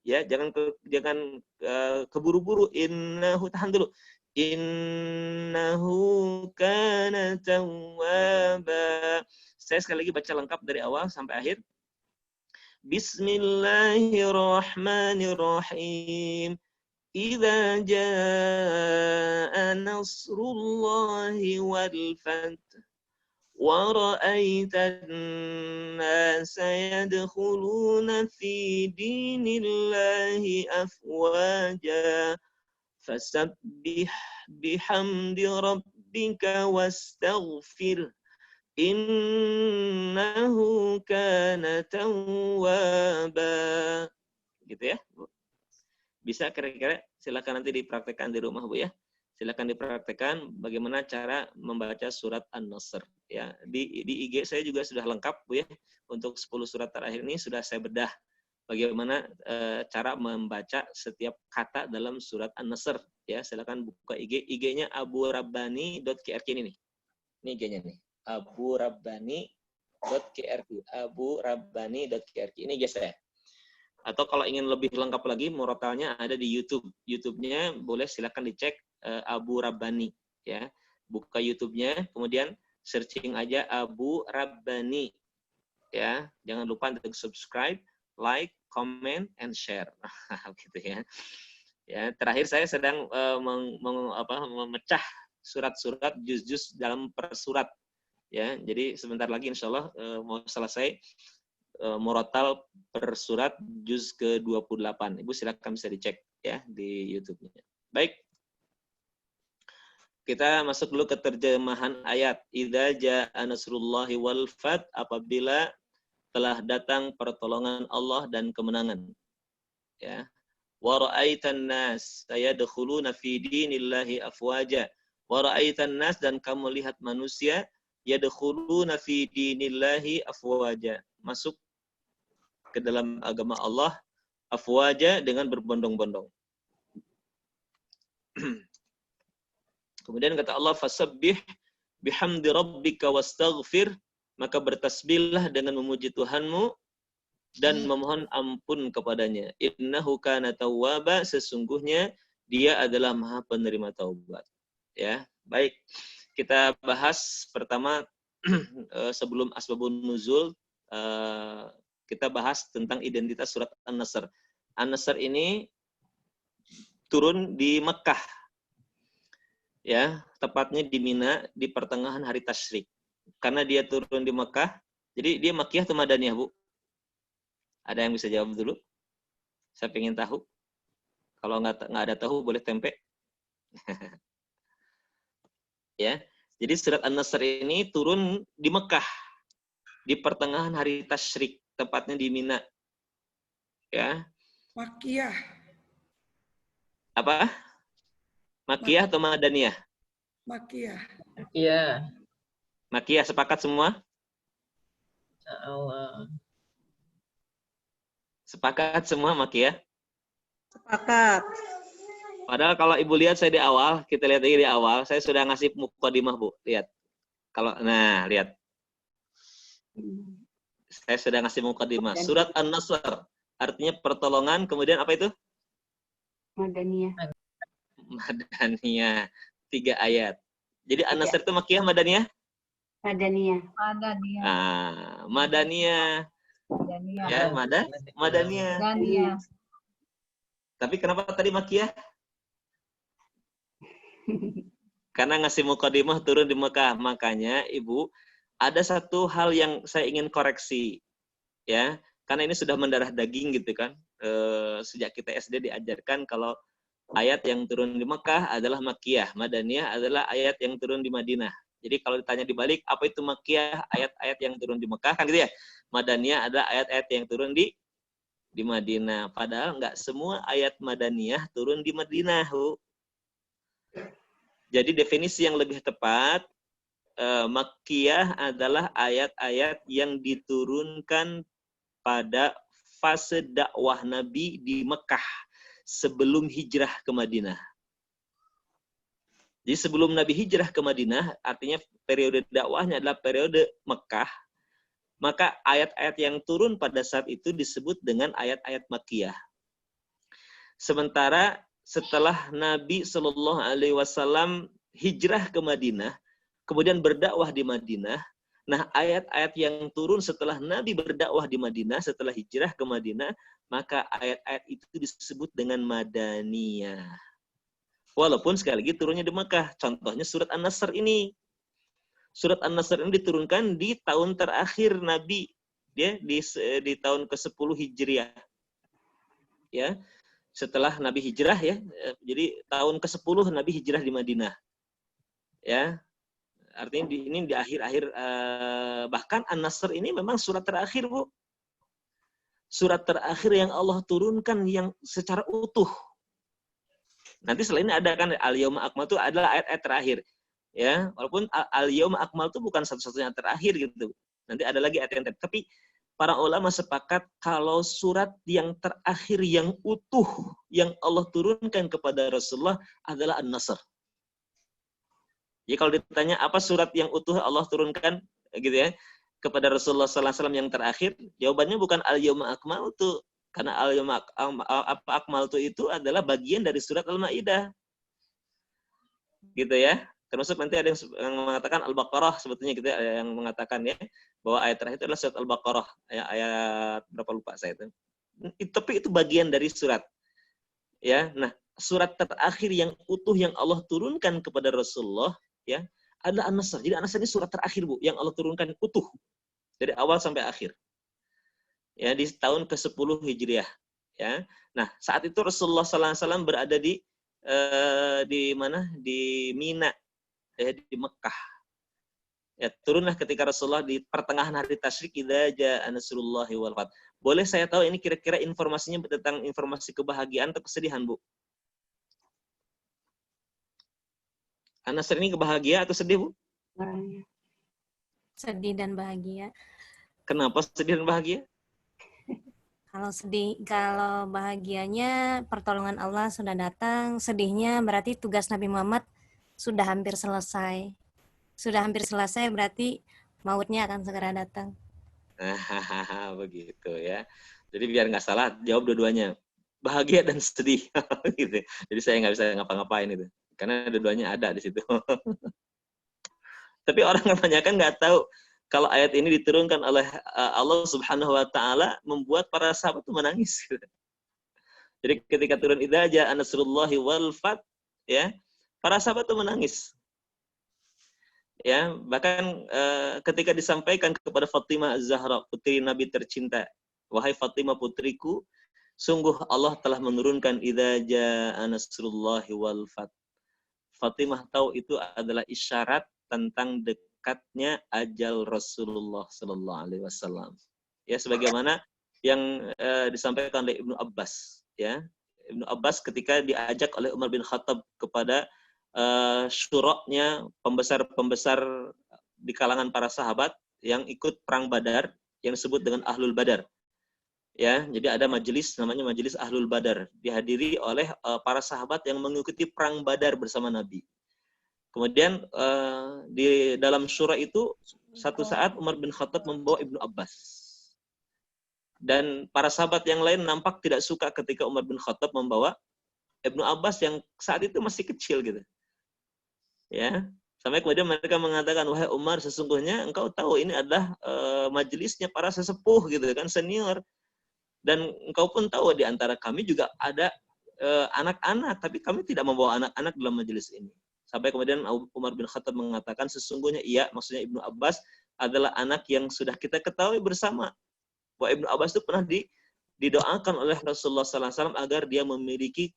Ya, jangan keburu-buru. Innahu, tahan dulu. Innahu kana tawwaba. Saya sekali lagi baca lengkap dari awal sampai akhir. Bismillahirrahmanirrahim. Idza jaa nasrullahi wal fath wa ra'aitan nasa yadkhuluna fi dinillahi afwaja fasabbih bihamdi rabbika wastaghfir innahu kana tawwaba. Gitu ya, Bu. Bisa kira-kira silakan nanti dipraktekkan di rumah, Bu ya. Silakan dipraktekkan bagaimana cara membaca surat An-Nasr ya. Di IG saya juga sudah lengkap, Bu ya. Untuk 10 surat terakhir ini sudah saya bedah bagaimana cara membaca setiap kata dalam surat An-Nasr ya. Silakan buka IG. IG-nya aburabbani.qrq ini nih. Ini IG-nya nih. aburabbani.qrq. aburabbani.qrq. Ini IG saya. Atau kalau ingin lebih lengkap lagi, murotalnya ada di YouTube. YouTube-nya boleh silakan dicek Abu Rabbani ya. Buka YouTube-nya, kemudian searching aja Abu Rabbani ya. Jangan lupa untuk subscribe, like, comment, and share. Gitu ya. Ya, terakhir saya sedang memecah surat-surat juz-juz dalam per surat ya. Jadi sebentar lagi insya Allah mau selesai murotal per surat juz ke-28. Ibu silakan bisa dicek ya di YouTube-nya. Baik. Kita masuk dulu ke terjemahan ayat. Idza jaa nasrullahi wal fath, apabila telah datang pertolongan Allah dan kemenangan. Ya. Wa ra'aitan nas sayadkhuluna fi dinillahi afwaja. Wa ra'aitan nas, dan kamu lihat manusia yadkhuluna fi dinillahi afwaja, masuk ke dalam agama Allah afwaja, dengan berbondong-bondong. Kemudian kata Allah, fasabbih bihamdi rabbika wastaghfir, maka bertasbihlah dengan memuji Tuhanmu dan memohon ampun kepadanya. Innahu kana tawwaba, sesungguhnya dia adalah Maha penerima taubat. Ya, baik. Kita bahas pertama sebelum asbabun nuzul, kita bahas tentang identitas surat An-Nasr. An-Nasr ini turun di Mekah. Ya, tepatnya di Mina di pertengahan hari Tasyrik. Karena dia turun di Mekah, jadi dia Makkiyah atau Madaniyah, Bu? Ada yang bisa jawab dulu? Saya pengen tahu. Kalau nggak ada tahu, boleh tempe. Ya, jadi surat An-Nasr ini turun di Mekah di pertengahan hari Tasyrik, tepatnya di Mina. Ya. Makkiyah. Apa? Makkiyah atau Madaniyah? Makkiyah. Iya, Makkiyah, sepakat semua? insya Allah. Sepakat semua Makkiyah? Sepakat. Padahal kalau Ibu lihat saya di awal, kita lihat lagi di awal, saya sudah ngasih mukadimah, Bu. Lihat. Nah, lihat. Saya sudah ngasih mukadimah. Surat An-Nasr artinya pertolongan, kemudian apa itu? Madaniyah. Madaniyah, 3 ayat. Jadi An-Nasr itu Makkiyah, Madaniyah? Madaniyah. Madaniyah. Madaniyah. Madaniyah. Ya, Madaniyah. Madaniyah. Tapi kenapa tadi Makkiyah? Karena ngasih mukadimah turun di Mekah. Makanya, Ibu, ada satu hal yang saya ingin koreksi. Ya, karena ini sudah mendarah daging gitu kan. Sejak kita SD diajarkan kalau ayat yang turun di Mekah adalah Makkiyah, Madaniyah adalah ayat yang turun di Madinah. Jadi kalau ditanya dibalik, apa itu Makkiyah, ayat-ayat yang turun di Mekah, kan gitu ya. Madaniyah adalah ayat-ayat yang turun di Madinah. Padahal nggak semua ayat Madaniyah turun di Madinah. Jadi definisi yang lebih tepat, Makkiyah adalah ayat-ayat yang diturunkan pada fase dakwah Nabi di Mekah sebelum hijrah ke Madinah. Jadi sebelum Nabi hijrah ke Madinah, artinya periode dakwahnya adalah periode Mekah, maka ayat-ayat yang turun pada saat itu disebut dengan ayat-ayat Makkiyah. Sementara setelah Nabi Shallallahu Alaihi Wasallam hijrah ke Madinah, kemudian berdakwah di Madinah, nah ayat-ayat yang turun setelah Nabi berdakwah di Madinah, setelah hijrah ke Madinah, maka ayat-ayat itu disebut dengan Madaniyah. Walaupun sekali lagi turunnya di Mekah. Contohnya surat An-Nasr ini. Surat An-Nasr ini diturunkan di tahun terakhir Nabi, ya, di tahun ke-10 Hijriah. Ya. Setelah Nabi hijrah, ya. Jadi tahun ke-10 Nabi hijrah di Madinah. Ya. Artinya ini di akhir-akhir, bahkan An-Nasr ini memang surat terakhir, Bu. Surat terakhir yang Allah turunkan yang secara utuh. Nanti selain ini ada kan Al-Yauma Akmaltu adalah ayat-ayat terakhir. Ya, walaupun Al-Yauma Akmaltu bukan satu-satunya terakhir gitu. Nanti ada lagi ayat yang terakhir. Tapi para ulama sepakat kalau surat yang terakhir yang utuh yang Allah turunkan kepada Rasulullah adalah An-Nasr. Jadi kalau ditanya apa surat yang utuh Allah turunkan gitu ya kepada Rasulullah SAW yang terakhir, jawabannya bukan Al-Yauma Akmaltu, karena Al-Yauma Akmaltu itu adalah bagian dari surat Al-Maidah. Gitu ya. Termasuk nanti ada yang mengatakan Al-Baqarah sebetulnya gitu ya, yang mengatakan ya bahwa ayat terakhir itu adalah surat Al-Baqarah, ayat berapa lupa saya itu. Tapi itu bagian dari surat. Ya. Nah, surat terakhir yang utuh yang Allah turunkan kepada Rasulullah ya adalah An-Nasr. Jadi An-Nasr ini surat terakhir, Bu, yang Allah turunkan utuh dari awal sampai akhir. Ya, di tahun ke-10 Hijriah. Ya. Nah, saat itu Rasulullah SAW berada di mana? Di Mina. di Mekah. Ya, turunlah ketika Rasulullah di pertengahan hari tasyrik, idza jaa nasrullahi wal fath. Boleh saya tahu ini kira-kira informasinya tentang informasi kebahagiaan atau kesedihan, Bu? An-Nasr ini kebahagiaan atau sedih, Bu? Sedih dan bahagia. Kenapa sedih dan bahagia? Kalau bahagianya pertolongan Allah sudah datang, sedihnya berarti tugas Nabi Muhammad sudah hampir selesai. Sudah hampir selesai berarti mautnya akan segera datang. Begitu ya. Jadi biar nggak salah, jawab dua-duanya. Bahagia dan sedih. Gitu. Jadi saya nggak bisa ngapa-ngapain itu. Karena dua-duanya ada di situ. Tapi orang kebanyakan nggak tahu kalau ayat ini diturunkan oleh Allah Subhanahu wa taala membuat para sahabat itu menangis. Jadi ketika turun idza jaa nasrullahi wal fath, ya, para sahabat itu menangis. Ya, bahkan ketika disampaikan kepada Fatimah Az-Zahra, putri Nabi tercinta, wahai Fatimah putriku, sungguh Allah telah menurunkan idza jaa nasrullahi wal fath. Fatimah tahu itu adalah isyarat tentang dekatnya ajal Rasulullah sallallahu alaihi wasallam. Ya, sebagaimana yang disampaikan oleh Ibnu Abbas, ya. Ibnu Abbas ketika diajak oleh Umar bin Khattab kepada syuroknya pembesar-pembesar di kalangan para sahabat yang ikut perang Badar yang disebut dengan Ahlul Badar. Ya, jadi ada majelis namanya Majelis Ahlul Badar, dihadiri oleh para sahabat yang mengikuti perang Badar bersama Nabi. Kemudian di dalam syura itu satu saat Umar bin Khattab membawa Ibnu Abbas. Dan para sahabat yang lain nampak tidak suka ketika Umar bin Khattab membawa Ibnu Abbas yang saat itu masih kecil gitu. Ya, sampai kemudian mereka mengatakan, wahai Umar, sesungguhnya engkau tahu ini adalah majelisnya para sesepuh gitu kan, senior, dan engkau pun tahu di antara kami juga ada anak-anak, tapi kami tidak membawa anak-anak dalam majelis ini. Sampai kemudian Umar bin Khattab mengatakan, sesungguhnya iya, maksudnya Ibnu Abbas adalah anak yang sudah kita ketahui bersama bahwa Ibnu Abbas itu pernah didoakan oleh Rasulullah SAW agar dia memiliki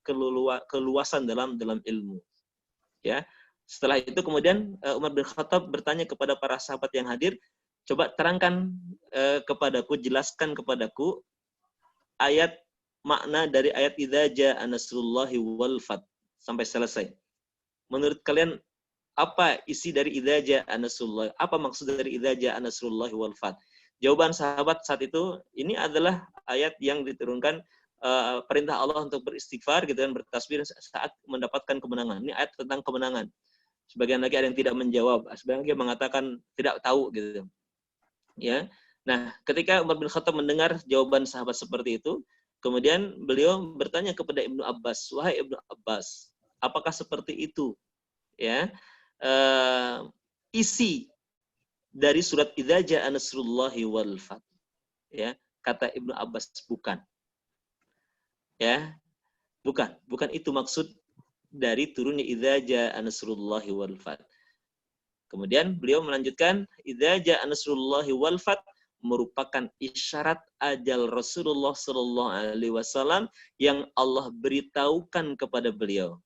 keluasan dalam ilmu. Ya. Setelah itu kemudian Umar bin Khattab bertanya kepada para sahabat yang hadir, coba terangkan kepadaku, jelaskan kepadaku ayat makna dari ayat idza jaa nasrullahi wal fath sampai selesai. Menurut kalian apa isi dari idza jaa nasrullahi? Apa maksud dari idza jaa nasrullahi wal fath? Jawaban sahabat saat itu, ini adalah ayat yang diturunkan perintah Allah untuk beristighfar gitu dan bertasbih saat mendapatkan kemenangan. Ini ayat tentang kemenangan. Sebagian lagi ada yang tidak menjawab, sebagian lagi mengatakan tidak tahu gitu. Ya. Nah, ketika Umar bin Khattab mendengar jawaban sahabat seperti itu, kemudian beliau bertanya kepada Ibnu Abbas, wahai Ibnu Abbas, apakah seperti itu? Ya. Isi dari surat idza jaa nasrullahi wal fath. Ya, kata Ibnu Abbas, bukan. Ya. Bukan itu maksud dari turunnya idza jaa nasrullahi wal fath. Kemudian beliau melanjutkan, idza jaa nasrullahi wal fath merupakan isyarat ajal Rasulullah sallallahu alaihi wasallam yang Allah beritahukan kepada beliau.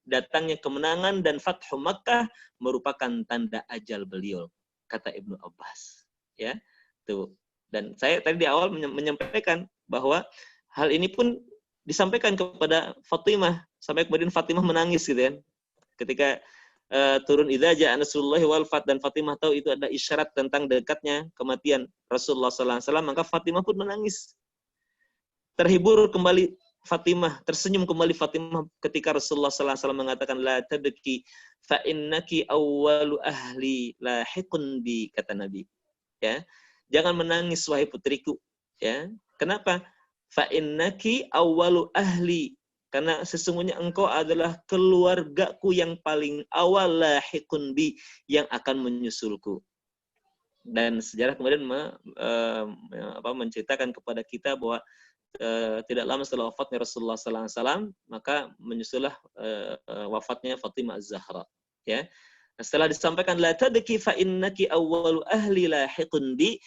Datangnya kemenangan dan Fathu Makkah merupakan tanda ajal beliau, kata Ibnu Abbas. Ya. Tuh. Dan saya tadi di awal menyampaikan bahwa hal ini pun disampaikan kepada Fatimah, sampai kemudian Fatimah menangis gitu kan. Ketika turun idza jaa nasrullahi wal fath dan Fatimah tahu itu ada isyarat tentang dekatnya kematian Rasulullah sallallahu alaihi wasallam, maka Fatimah pun menangis. Terhibur kembali Fatimah, tersenyum kembali Fatimah ketika Rasulullah sallallahu alaihi wasallam mengatakan la tabki fa innaki awwalu ahli lahiqun bi, kata Nabi. Ya. Jangan menangis wahai putriku, ya. Kenapa? Fa innaki awwalu ahli, karena sesungguhnya engkau adalah keluargaku yang paling awal lahiqun bi, yang akan menyusulku. Dan sejarah kemudian menceritakan kepada kita bahwa tidak lama setelah wafatnya Rasulullah sallallahu alaihi wasallam, maka menyusullah wafatnya Fatimah Az-Zahra, ya. Nah, setelah disampaikan la tadki fa innaki awwalu ahli lahiqun bi,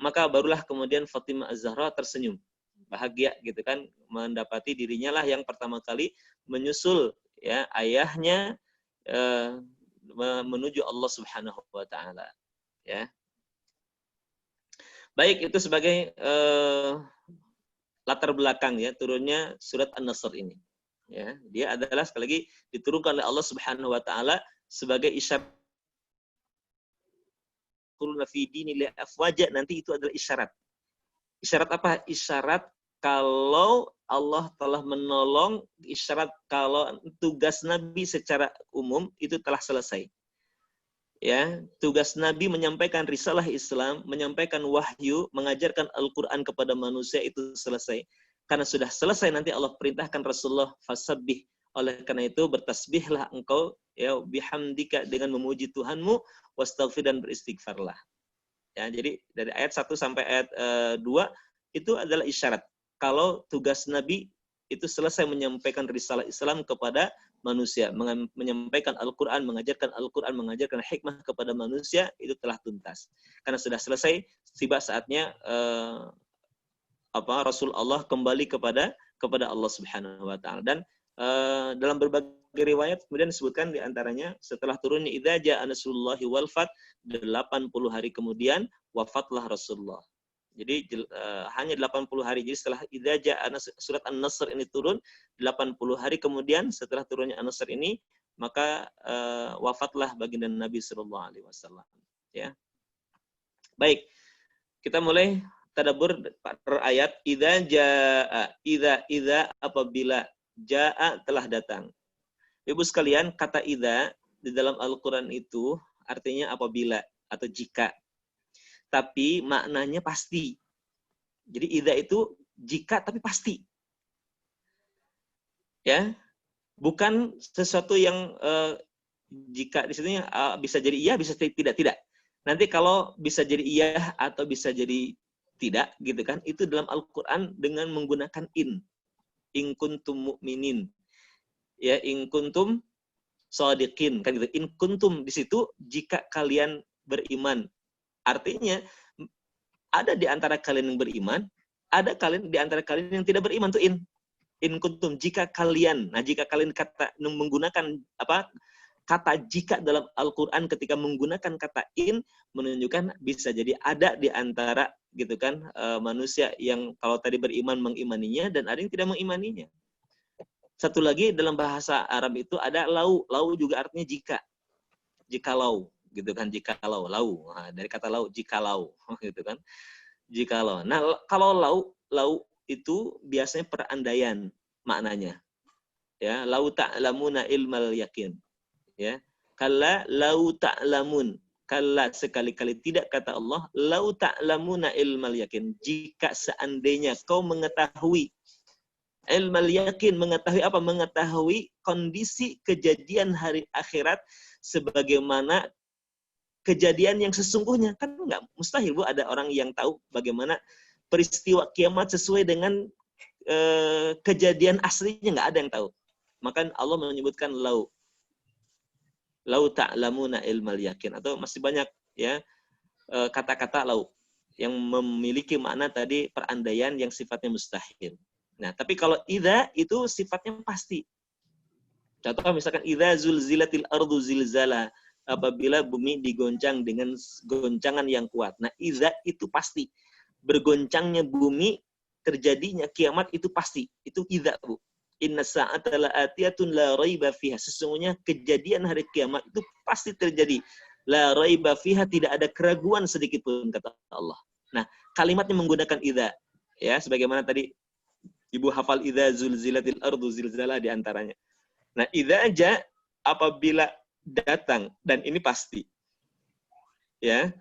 maka barulah kemudian Fatimah Az-Zahra tersenyum bahagia gitu kan, mendapati dirinya lah yang pertama kali menyusul ya ayahnya menuju Allah Subhanahu wa taala, ya. Baik, itu sebagai latar belakang ya turunnya surat An-Nasr ini. Ya, dia adalah sekali lagi diturunkan oleh Allah Subhanahu wa taala sebagai isyarat qulna fi dinillahi afwaja, nanti itu adalah isyarat. Isyarat apa? Isyarat kalau Allah telah menolong, isyarat kalau tugas Nabi secara umum itu telah selesai. Ya, tugas Nabi menyampaikan risalah Islam, menyampaikan wahyu, mengajarkan Al-Qur'an kepada manusia itu selesai. Karena sudah selesai nanti Allah perintahkan Rasulullah fasabbih. Oleh karena itu bertasbihlah engkau ya bihamdika dengan memuji Tuhanmu, wastaghfir dan beristighfarlah. Ya, jadi dari ayat 1 sampai ayat 2 itu adalah isyarat kalau tugas Nabi itu selesai menyampaikan risalah Islam kepada manusia, menyampaikan Al-Qur'an, mengajarkan Al-Qur'an, mengajarkan hikmah kepada manusia, itu telah tuntas. Karena sudah selesai, tiba saatnya Rasul Allah kembali kepada Allah Subhanahu wa taala. Dan dalam berbagai riwayat kemudian disebutkan di antaranya setelah turunnya idza jaa nasrullahi wal fath, 80 hari kemudian wafatlah Rasulullah. Jadi hanya 80 hari. Jadi setelah idza jaa surat An-Nasr ini turun, 80 hari kemudian setelah turunnya An-Nasr ini, maka wafatlah baginda Nabi sallallahu alaihi wasallam, ya. Baik. Kita mulai tadabbur per ayat. Idza jaa, idza apabila, jaa telah datang. Ibu sekalian, kata idza di dalam Al-Qur'an itu artinya apabila atau jika. Tapi maknanya pasti. Jadi idza itu jika tapi pasti. Ya. Bukan sesuatu yang jika di sini bisa jadi iya, bisa tidak. Nanti kalau bisa jadi iya atau bisa jadi tidak gitu kan, itu dalam Al-Qur'an dengan menggunakan in kuntum mu'minin. Ya, in kuntum shadiqin kan gitu. In kuntum di situ jika kalian beriman. Artinya ada di antara kalian yang beriman, ada kalian di antara kalian yang tidak beriman, tuh in kuntum jika kalian. Nah, jika kalian menggunakan kata jika dalam Al-Qur'an ketika menggunakan kata in menunjukkan bisa jadi ada di antara gitu kan manusia yang kalau tadi beriman mengimaninya dan ada yang tidak mengimaninya. Satu lagi dalam bahasa Arab itu ada lau. Lau juga artinya jika. Jikalau gitu kan, jikalau, lau. Nah, dari kata lau, jikalau gitu kan. Jikalau. Nah, kalau lau itu biasanya perandaian maknanya. Ya, lau ta'lamuna ilmal yakin. Ya. Kalla lau ta'lamun. Kalla sekali-kali tidak, kata Allah, lau ta'lamuna ilmal yakin. Jika seandainya kau mengetahui ilmal yakin, mengetahui apa? Mengetahui kondisi kejadian hari akhirat sebagaimana kejadian yang sesungguhnya. Kan enggak mustahil, Bu, ada orang yang tahu bagaimana peristiwa kiamat sesuai dengan kejadian aslinya, enggak ada yang tahu. Maka Allah menyebutkan lau ta'lamuna ilmal yakin, atau masih banyak ya kata-kata lau yang memiliki makna tadi perandaian yang sifatnya mustahil. Nah, tapi kalau idza itu sifatnya pasti. Contoh misalkan idza zulzilatil ardu zilzala, apabila bumi digoncang dengan goncangan yang kuat. Nah, idza itu pasti. Bergoncangnya bumi, terjadinya kiamat itu pasti. Itu idza, Bu. Inna sa'ata la'atiyatun la raiba fiha. Sesungguhnya kejadian hari kiamat itu pasti terjadi. La raiba fiha, tidak ada keraguan sedikit pun, kata Allah. Nah, kalimatnya menggunakan idza. Ya, sebagaimana tadi Ibu hafal idza zulzilatil ardu zilzala di antaranya. Nah, idza aja apabila datang, dan ini pasti. Ya.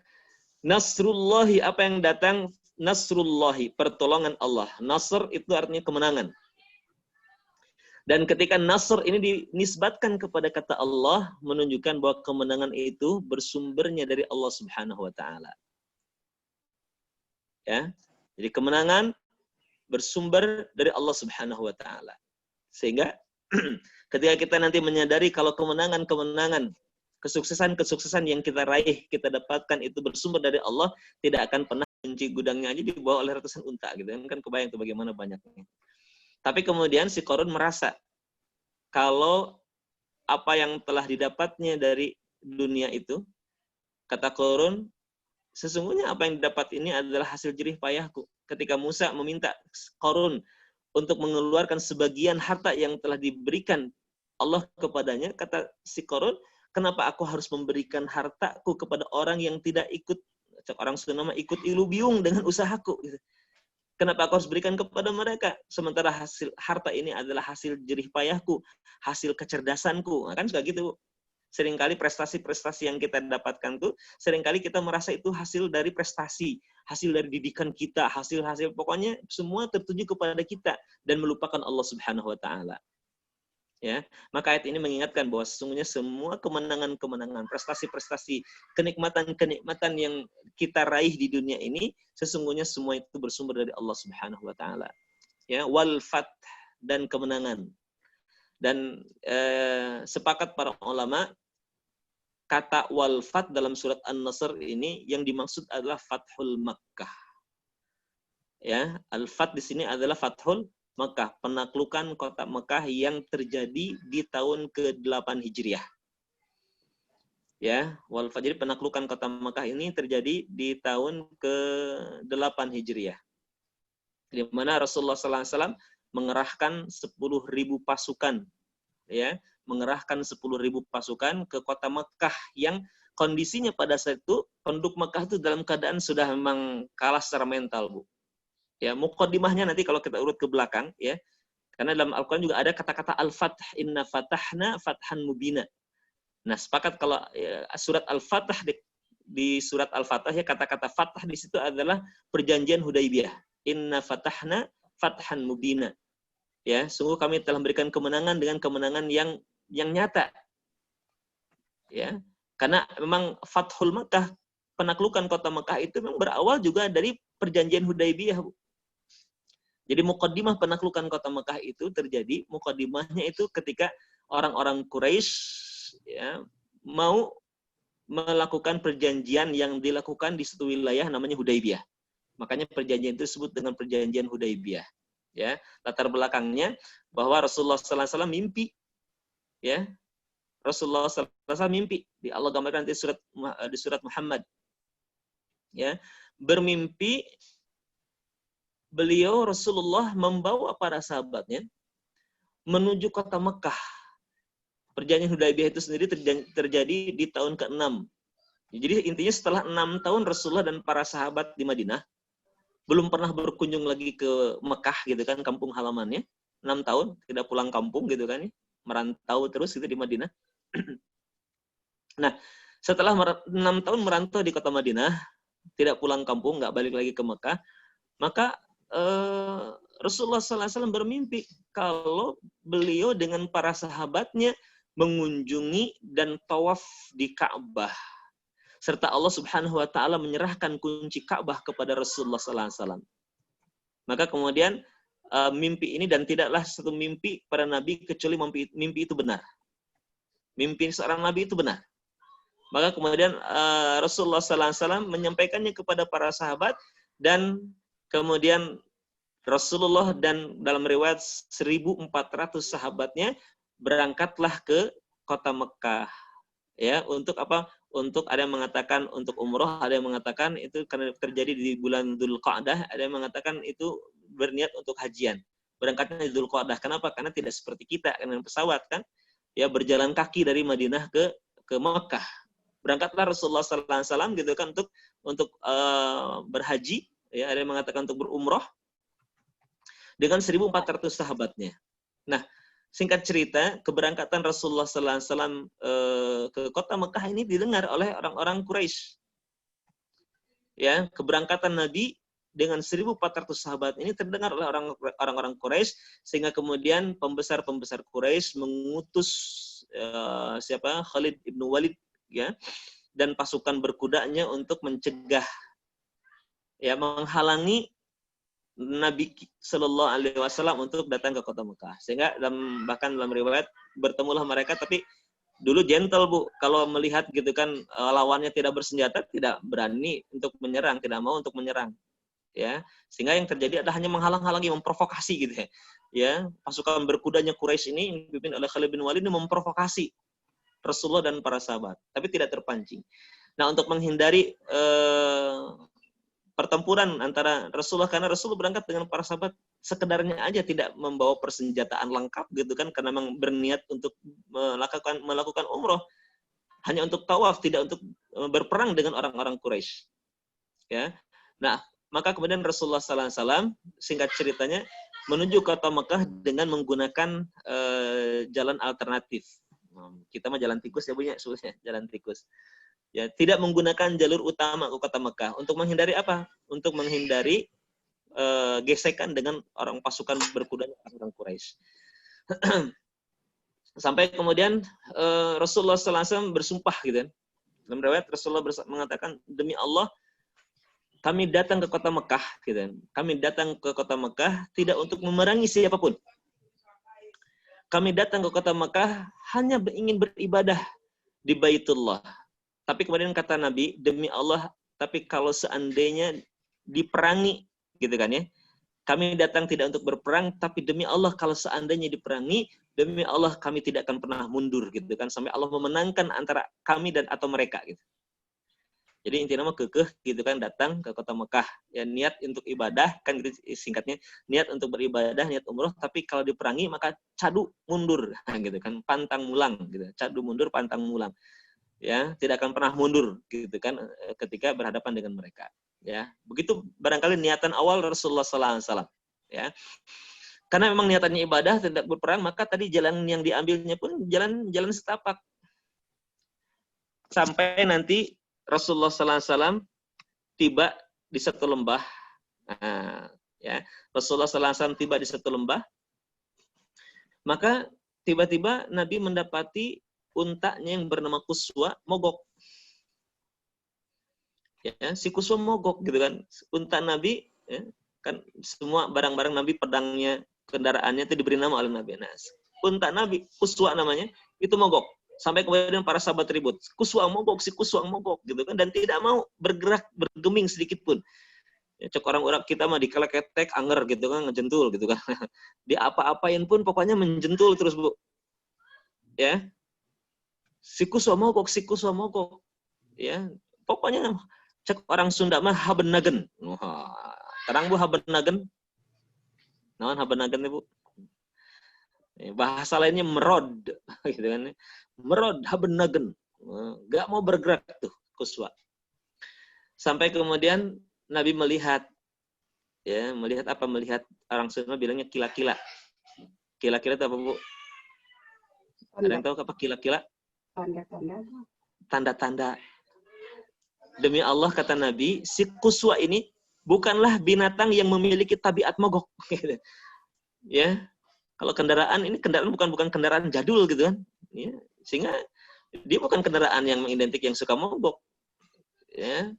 Nasrullahi, apa yang datang? Nasrullahi, pertolongan Allah. Nasr itu artinya kemenangan. Dan ketika Nasr ini dinisbatkan kepada kata Allah, menunjukkan bahwa kemenangan itu bersumbernya dari Allah Subhanahu wa taala. Ya. Jadi kemenangan bersumber dari Allah Subhanahu wa taala. Sehingga ketika kita nanti menyadari kalau kemenangan-kemenangan, kesuksesan-kesuksesan yang kita raih, kita dapatkan itu bersumber dari Allah, tidak akan pernah kunci gudangnya aja dibawa oleh ratusan unta gitu kan, kebayang tuh bagaimana banyaknya. Tapi kemudian si Qarun merasa kalau apa yang telah didapatnya dari dunia itu, kata Qarun, sesungguhnya apa yang didapat ini adalah hasil jerih payahku. Ketika Musa meminta Qarun untuk mengeluarkan sebagian harta yang telah diberikan Allah kepadanya, kata si Qarun, kenapa aku harus memberikan hartaku kepada orang yang tidak ikut, orang Sunda ikut ilubiung dengan usahaku. Gitu. Kenapa aku harus berikan kepada mereka? Sementara hasil harta ini adalah hasil jerih payahku, hasil kecerdasanku. Nah, kan suka gitu. Seringkali prestasi-prestasi yang kita dapatkan tuh, seringkali kita merasa itu hasil dari prestasi, hasil dari didikan kita, hasil-hasil, pokoknya semua tertuju kepada kita dan melupakan Allah Subhanahu wa taala. Ya, maka ayat ini mengingatkan bahwa sesungguhnya semua kemenangan-kemenangan, prestasi-prestasi, kenikmatan-kenikmatan yang kita raih di dunia ini sesungguhnya semua itu bersumber dari Allah Subhanahu wa taala. Ya, wal fath, dan kemenangan. Dan sepakat para ulama kata wal fath dalam surat An-Nasr ini yang dimaksud adalah Fathul Makkah. Ya, al-fath di sini adalah Fathul Mekah, penaklukan kota Mekah yang terjadi di tahun ke-8 Hijriah. Ya, jadi penaklukan kota Mekah ini terjadi di tahun ke-8 Hijriah. Di mana Rasulullah SAW mengerahkan 10.000 pasukan, ya, mengerahkan 10.000 pasukan ke kota Mekah yang kondisinya pada saat itu penduduk Mekah itu dalam keadaan sudah memang kalah secara mental, Bu. Ya, muqaddimahnya nanti kalau kita urut ke belakang, ya. Karena dalam Al-Qur'an juga ada kata-kata al-fath, inna fatahna fathan mubina. Nah, sepakat kalau ya, surat Al-Fatah di surat Al-Fatah ya kata-kata fatah di situ adalah perjanjian Hudaibiyah. Inna fatahna fathan mubina. Ya, sungguh kami telah memberikan kemenangan dengan kemenangan yang nyata. Ya. Karena memang Fathul Makkah, penaklukan kota Mekah itu memang berawal juga dari perjanjian Hudaibiyah, Bu. Jadi muqaddimah penaklukan kota Mekah itu terjadi, muqaddimahnya itu ketika orang-orang Quraisy ya, mau melakukan perjanjian yang dilakukan di satu wilayah namanya Hudaibiyah. Makanya perjanjian itu disebut dengan perjanjian Hudaibiyah. Ya, latar belakangnya bahwa Rasulullah SAW mimpi, ya, Rasulullah SAW mimpi, di Allah gambarkan di surat Muhammad, ya, bermimpi beliau Rasulullah membawa para sahabatnya menuju kota Mekah. Perjanjian Hudaibiyah itu sendiri terjadi di tahun ke-6. Jadi intinya setelah 6 tahun Rasulullah dan para sahabat di Madinah belum pernah berkunjung lagi ke Mekah gitu kan, kampung halamannya. 6 tahun tidak pulang kampung gitu kan, merantau terus gitu di Madinah. Nah, setelah 6 tahun merantau di kota Madinah, tidak pulang kampung, nggak balik lagi ke Mekah, maka Rasulullah SAW bermimpi kalau beliau dengan para sahabatnya mengunjungi dan tawaf di Ka'bah. Serta Allah Subhanahu wa taala menyerahkan kunci Ka'bah kepada Rasulullah SAW. Maka kemudian mimpi ini, dan tidaklah satu mimpi para nabi kecuali mimpi itu benar. Mimpi seorang nabi itu benar. Maka kemudian Rasulullah SAW menyampaikannya kepada para sahabat, dan kemudian Rasulullah dan dalam riwayat 1.400 sahabatnya berangkatlah ke kota Mekah. Ya, untuk apa? Untuk ada yang mengatakan untuk umroh, ada yang mengatakan itu karena terjadi di bulan Dzulqa'dah, ada yang mengatakan itu berniat untuk hajian. Berangkatnya di Dzulqa'dah. Kenapa? Karena tidak seperti kita dengan pesawat kan. Ya, berjalan kaki dari Madinah ke Mekah. Berangkatlah Rasulullah SAW gitu kan untuk berhaji. Ya, ada yang mengatakan untuk berumroh dengan 1.400 sahabatnya. Nah, singkat cerita, keberangkatan Rasulullah SAW ke kota Mekah ini didengar oleh orang-orang Quraisy. Ya, keberangkatan Nabi dengan 1.400 sahabat ini terdengar oleh orang-orang Quraisy, sehingga kemudian pembesar-pembesar Quraisy mengutus Khalid ibn Walid, ya, dan pasukan berkudanya untuk mencegah, ya, menghalangi Nabi Shallallahu Alaihi Wasallam untuk datang ke kota Mekah. Sehingga bahkan dalam riwayat bertemulah mereka, tapi dulu gentle, Bu. Kalau melihat gitu kan lawannya tidak bersenjata, tidak berani untuk menyerang, tidak mau untuk menyerang. Ya, sehingga yang terjadi adalah hanya menghalang-halangi, memprovokasi gitu ya. Ya, pasukan berkudanya Quraisy ini dipimpin oleh Khalid bin Walid ini memprovokasi. Rasulullah dan para sahabat, tapi tidak terpancing. Nah, untuk menghindari pertempuran antara Rasulullah, karena Rasulullah berangkat dengan para sahabat sekedarnya aja, tidak membawa persenjataan lengkap gitu kan, karena memang berniat untuk melakukan umroh, hanya untuk tawaf, tidak untuk berperang dengan orang-orang Quraisy. Ya, nah maka kemudian Rasulullah SAW, singkat ceritanya, menuju kota Mekah dengan menggunakan jalan alternatif. Kita mah jalan tikus ya Bu ya, sebutnya jalan tikus. Ya, tidak menggunakan jalur utama ke kota Mekah. Untuk menghindari apa? Untuk menghindari gesekan dengan orang pasukan berkuda orang Quraisy. Sampai kemudian Rasulullah SAW bersumpah gitu kan. Dalam riwayat Rasulullah mengatakan, demi Allah, kami datang ke kota Mekah gitu kan. Kami datang ke kota Mekah tidak untuk memerangi siapapun. Kami datang ke kota Mekah hanya ingin beribadah di Baitullah. Tapi kemudian kata Nabi, demi Allah, tapi kalau seandainya diperangi, gitu kan ya, kami datang tidak untuk berperang, tapi demi Allah kalau seandainya diperangi, demi Allah kami tidak akan pernah mundur, gitu kan, sampai Allah memenangkan antara kami dan atau mereka, gitu. Jadi intinya mah kekeh, gitu kan, datang ke kota Mekah, ya niat untuk ibadah, kan gitu singkatnya, niat untuk beribadah, niat umroh, tapi kalau diperangi maka cadu mundur, gitu kan, pantang mulang, gitu, cadu mundur, pantang mulang. Ya, tidak akan pernah mundur gitu kan ketika berhadapan dengan mereka, ya. Begitu barangkali niatan awal Rasulullah SAW, ya. Karena memang niatannya ibadah, tidak berperang, maka tadi jalan yang diambilnya pun jalan setapak. Sampai nanti Rasulullah SAW tiba di satu lembah. Nah, ya, Rasulullah SAW tiba di satu lembah, maka tiba-tiba Nabi mendapati untanya yang bernama Kuswa mogok. Ya, si Kuswa mogok gitu kan. Unta Nabi, ya, kan semua barang-barang Nabi, pedangnya, kendaraannya itu diberi nama oleh Nabi. Nah, unta Nabi, Kuswa namanya, itu mogok. Sampai kemudian para sahabat ribut. Kuswa mogok, si Kuswa mogok gitu kan, dan tidak mau bergerak, bergeming sedikit pun. Ya, cek orang-orang kita mah dikeleketek, anger gitu kan, ngejentul gitu kan. Di apa-apain pun pokoknya menjentul terus, Bu. Ya. Si Kuswa mogok, ya pokoknya cek orang Sunda mah habenagen. Terang Bu habenagen, naon habenagen Bu? Bahasa lainnya merod, gitu kan? Merod habenagen, nggak mau bergerak tuh Kuswa. Sampai kemudian Nabi melihat, ya melihat apa? Melihat orang Sunda bilangnya kila-kila. Kila-kila itu apa Bu? Ada yang tahu apa kila-kila? Tanda-tanda. Demi Allah kata Nabi, si Kuswa ini bukanlah binatang yang memiliki tabiat mogok. Ya, kalau kendaraan ini bukan kendaraan jadul gitu kan. Ya, sehingga dia bukan kendaraan yang mengidentik yang suka mogok. Ya.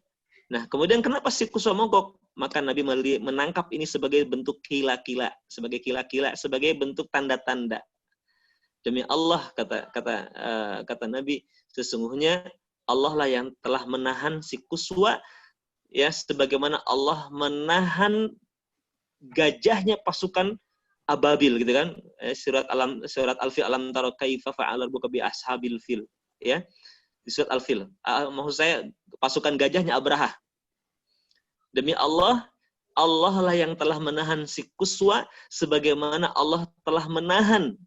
Nah, kemudian kenapa si Kuswa mogok? Maka Nabi menangkap ini sebagai bentuk kila-kila, sebagai bentuk tanda-tanda. Demi Allah kata Nabi, sesungguhnya Allah lah yang telah menahan si Kuswa, ya sebagaimana Allah menahan gajahnya pasukan ababil gitu kan. Surat Al-Fil, alam tara kaifa fa'ala rabbuka bi ashabil fil, ya. Di surat Al-Fil. Maksud saya pasukan gajahnya Abraha. Demi Allah, Allah lah yang telah menahan si Kuswa sebagaimana Allah telah menahan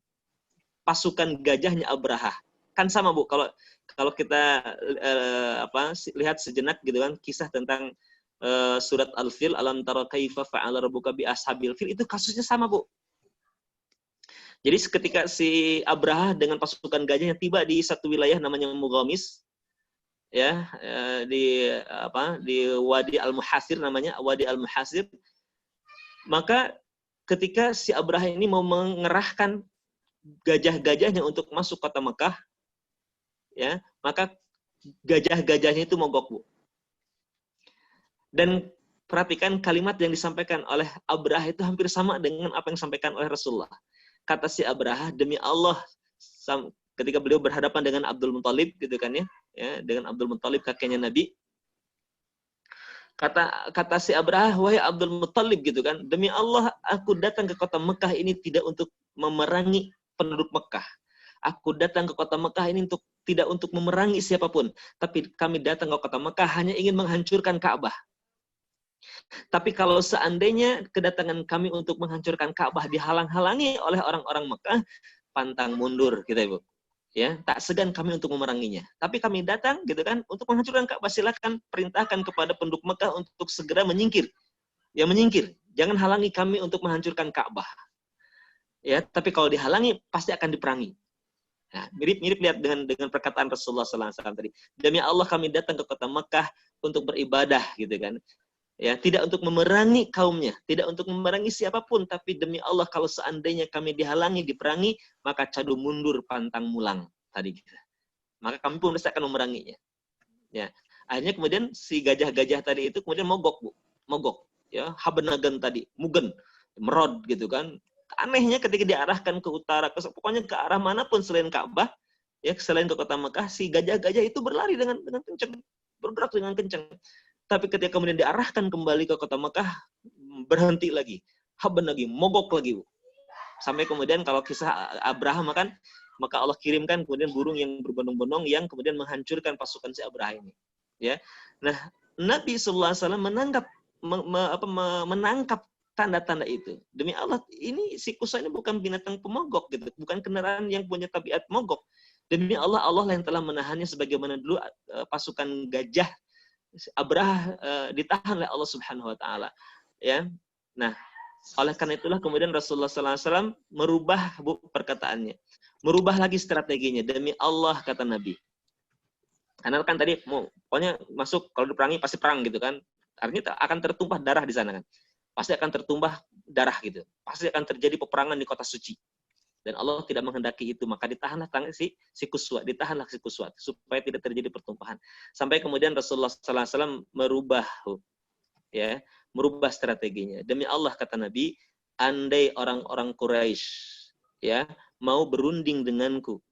pasukan gajahnya Abraha. Kan sama Bu, kalau kita lihat sejenak gitu kan, kisah tentang surat Al-Fil, alam tara kaifa fa'ala rabbuka bi ashabil fil, itu kasusnya sama Bu. Jadi ketika si Abraha dengan pasukan gajahnya tiba di satu wilayah namanya Mughamis, ya, di Wadi Al-Muhasir namanya, Wadi Al-Muhasir, maka ketika si Abraha ini mau mengerahkan gajah-gajahnya untuk masuk kota Mekah, ya, maka gajah-gajahnya itu mogok Bu. Dan perhatikan kalimat yang disampaikan oleh Abraha itu hampir sama dengan apa yang disampaikan oleh Rasulullah. Kata si Abraha, demi Allah, ketika beliau berhadapan dengan Abdul Muthalib gitu kan ya, dengan Abdul Muthalib kakeknya Nabi, kata si Abraha, wahai Abdul Muthalib gitu kan, demi Allah aku datang ke kota Mekah ini tidak untuk memerangi penduduk Mekah. Aku datang ke kota Mekah ini untuk tidak untuk memerangi siapapun, tapi kami datang ke kota Mekah hanya ingin menghancurkan Ka'bah. Tapi kalau seandainya kedatangan kami untuk menghancurkan Ka'bah dihalang-halangi oleh orang-orang Mekah, pantang mundur kita Ibu. Ya, tak segan kami untuk memeranginya. Tapi kami datang gitu kan untuk menghancurkan Ka'bah, silakan perintahkan kepada penduduk Mekah untuk segera menyingkir. Ya, menyingkir. Jangan halangi kami untuk menghancurkan Ka'bah. Ya, tapi kalau dihalangi pasti akan diperangi. Nah, mirip-mirip lihat dengan perkataan Rasulullah SAW tadi. Demi Allah kami datang ke kota Mekah untuk beribadah gitu kan. Ya, tidak untuk memerangi kaumnya, tidak untuk memerangi siapapun, tapi demi Allah kalau seandainya kami dihalangi, diperangi, maka cadu mundur pantang mulang tadi kita. Maka kami pun pasti akan memeranginya. Ya, akhirnya kemudian si gajah-gajah tadi itu kemudian mogok, Bu. Mogok, ya, habenagan tadi, mugen, merod gitu kan. Anehnya ketika diarahkan ke utara, pokoknya ke arah manapun selain Ka'bah, ya, selain ke kota Mekah, si gajah-gajah itu berlari dengan kencang, bergerak dengan kencang. Tapi ketika kemudian diarahkan kembali ke kota Mekah, berhenti lagi, haben lagi, mogok lagi, Bu. Sampai kemudian kalau kisah Abraham kan, maka Allah kirimkan kemudian burung yang berbondong-bondong yang kemudian menghancurkan pasukan si Abraham ini. Ya, nah Nabi SAW menangkap tanda-tanda itu. Demi Allah, ini si kusa ini bukan binatang pemogok gitu, bukan kendaraan yang punya tabiat mogok. Demi Allah, Allah yang telah menahannya sebagaimana dulu pasukan gajah Abraha ditahan oleh Allah Subhanahu wa taala. Ya. Nah, oleh karena itulah kemudian Rasulullah SAW merubah perkataannya. Merubah lagi strateginya. Demi Allah kata Nabi. Karena kan tadi pokoknya masuk kalau diperangi pasti perang gitu kan. Artinya akan tertumpah darah di sana kan. Pasti akan tertumpah darah gitu. Pasti akan terjadi peperangan di kota suci. Dan Allah tidak menghendaki itu, maka ditahanlah si Quswa, ditahanlah si Quswa supaya tidak terjadi pertumpahan. Sampai kemudian Rasulullah SAW merubah strateginya. Demi Allah kata Nabi, andai orang-orang Quraisy ya mau berunding denganku,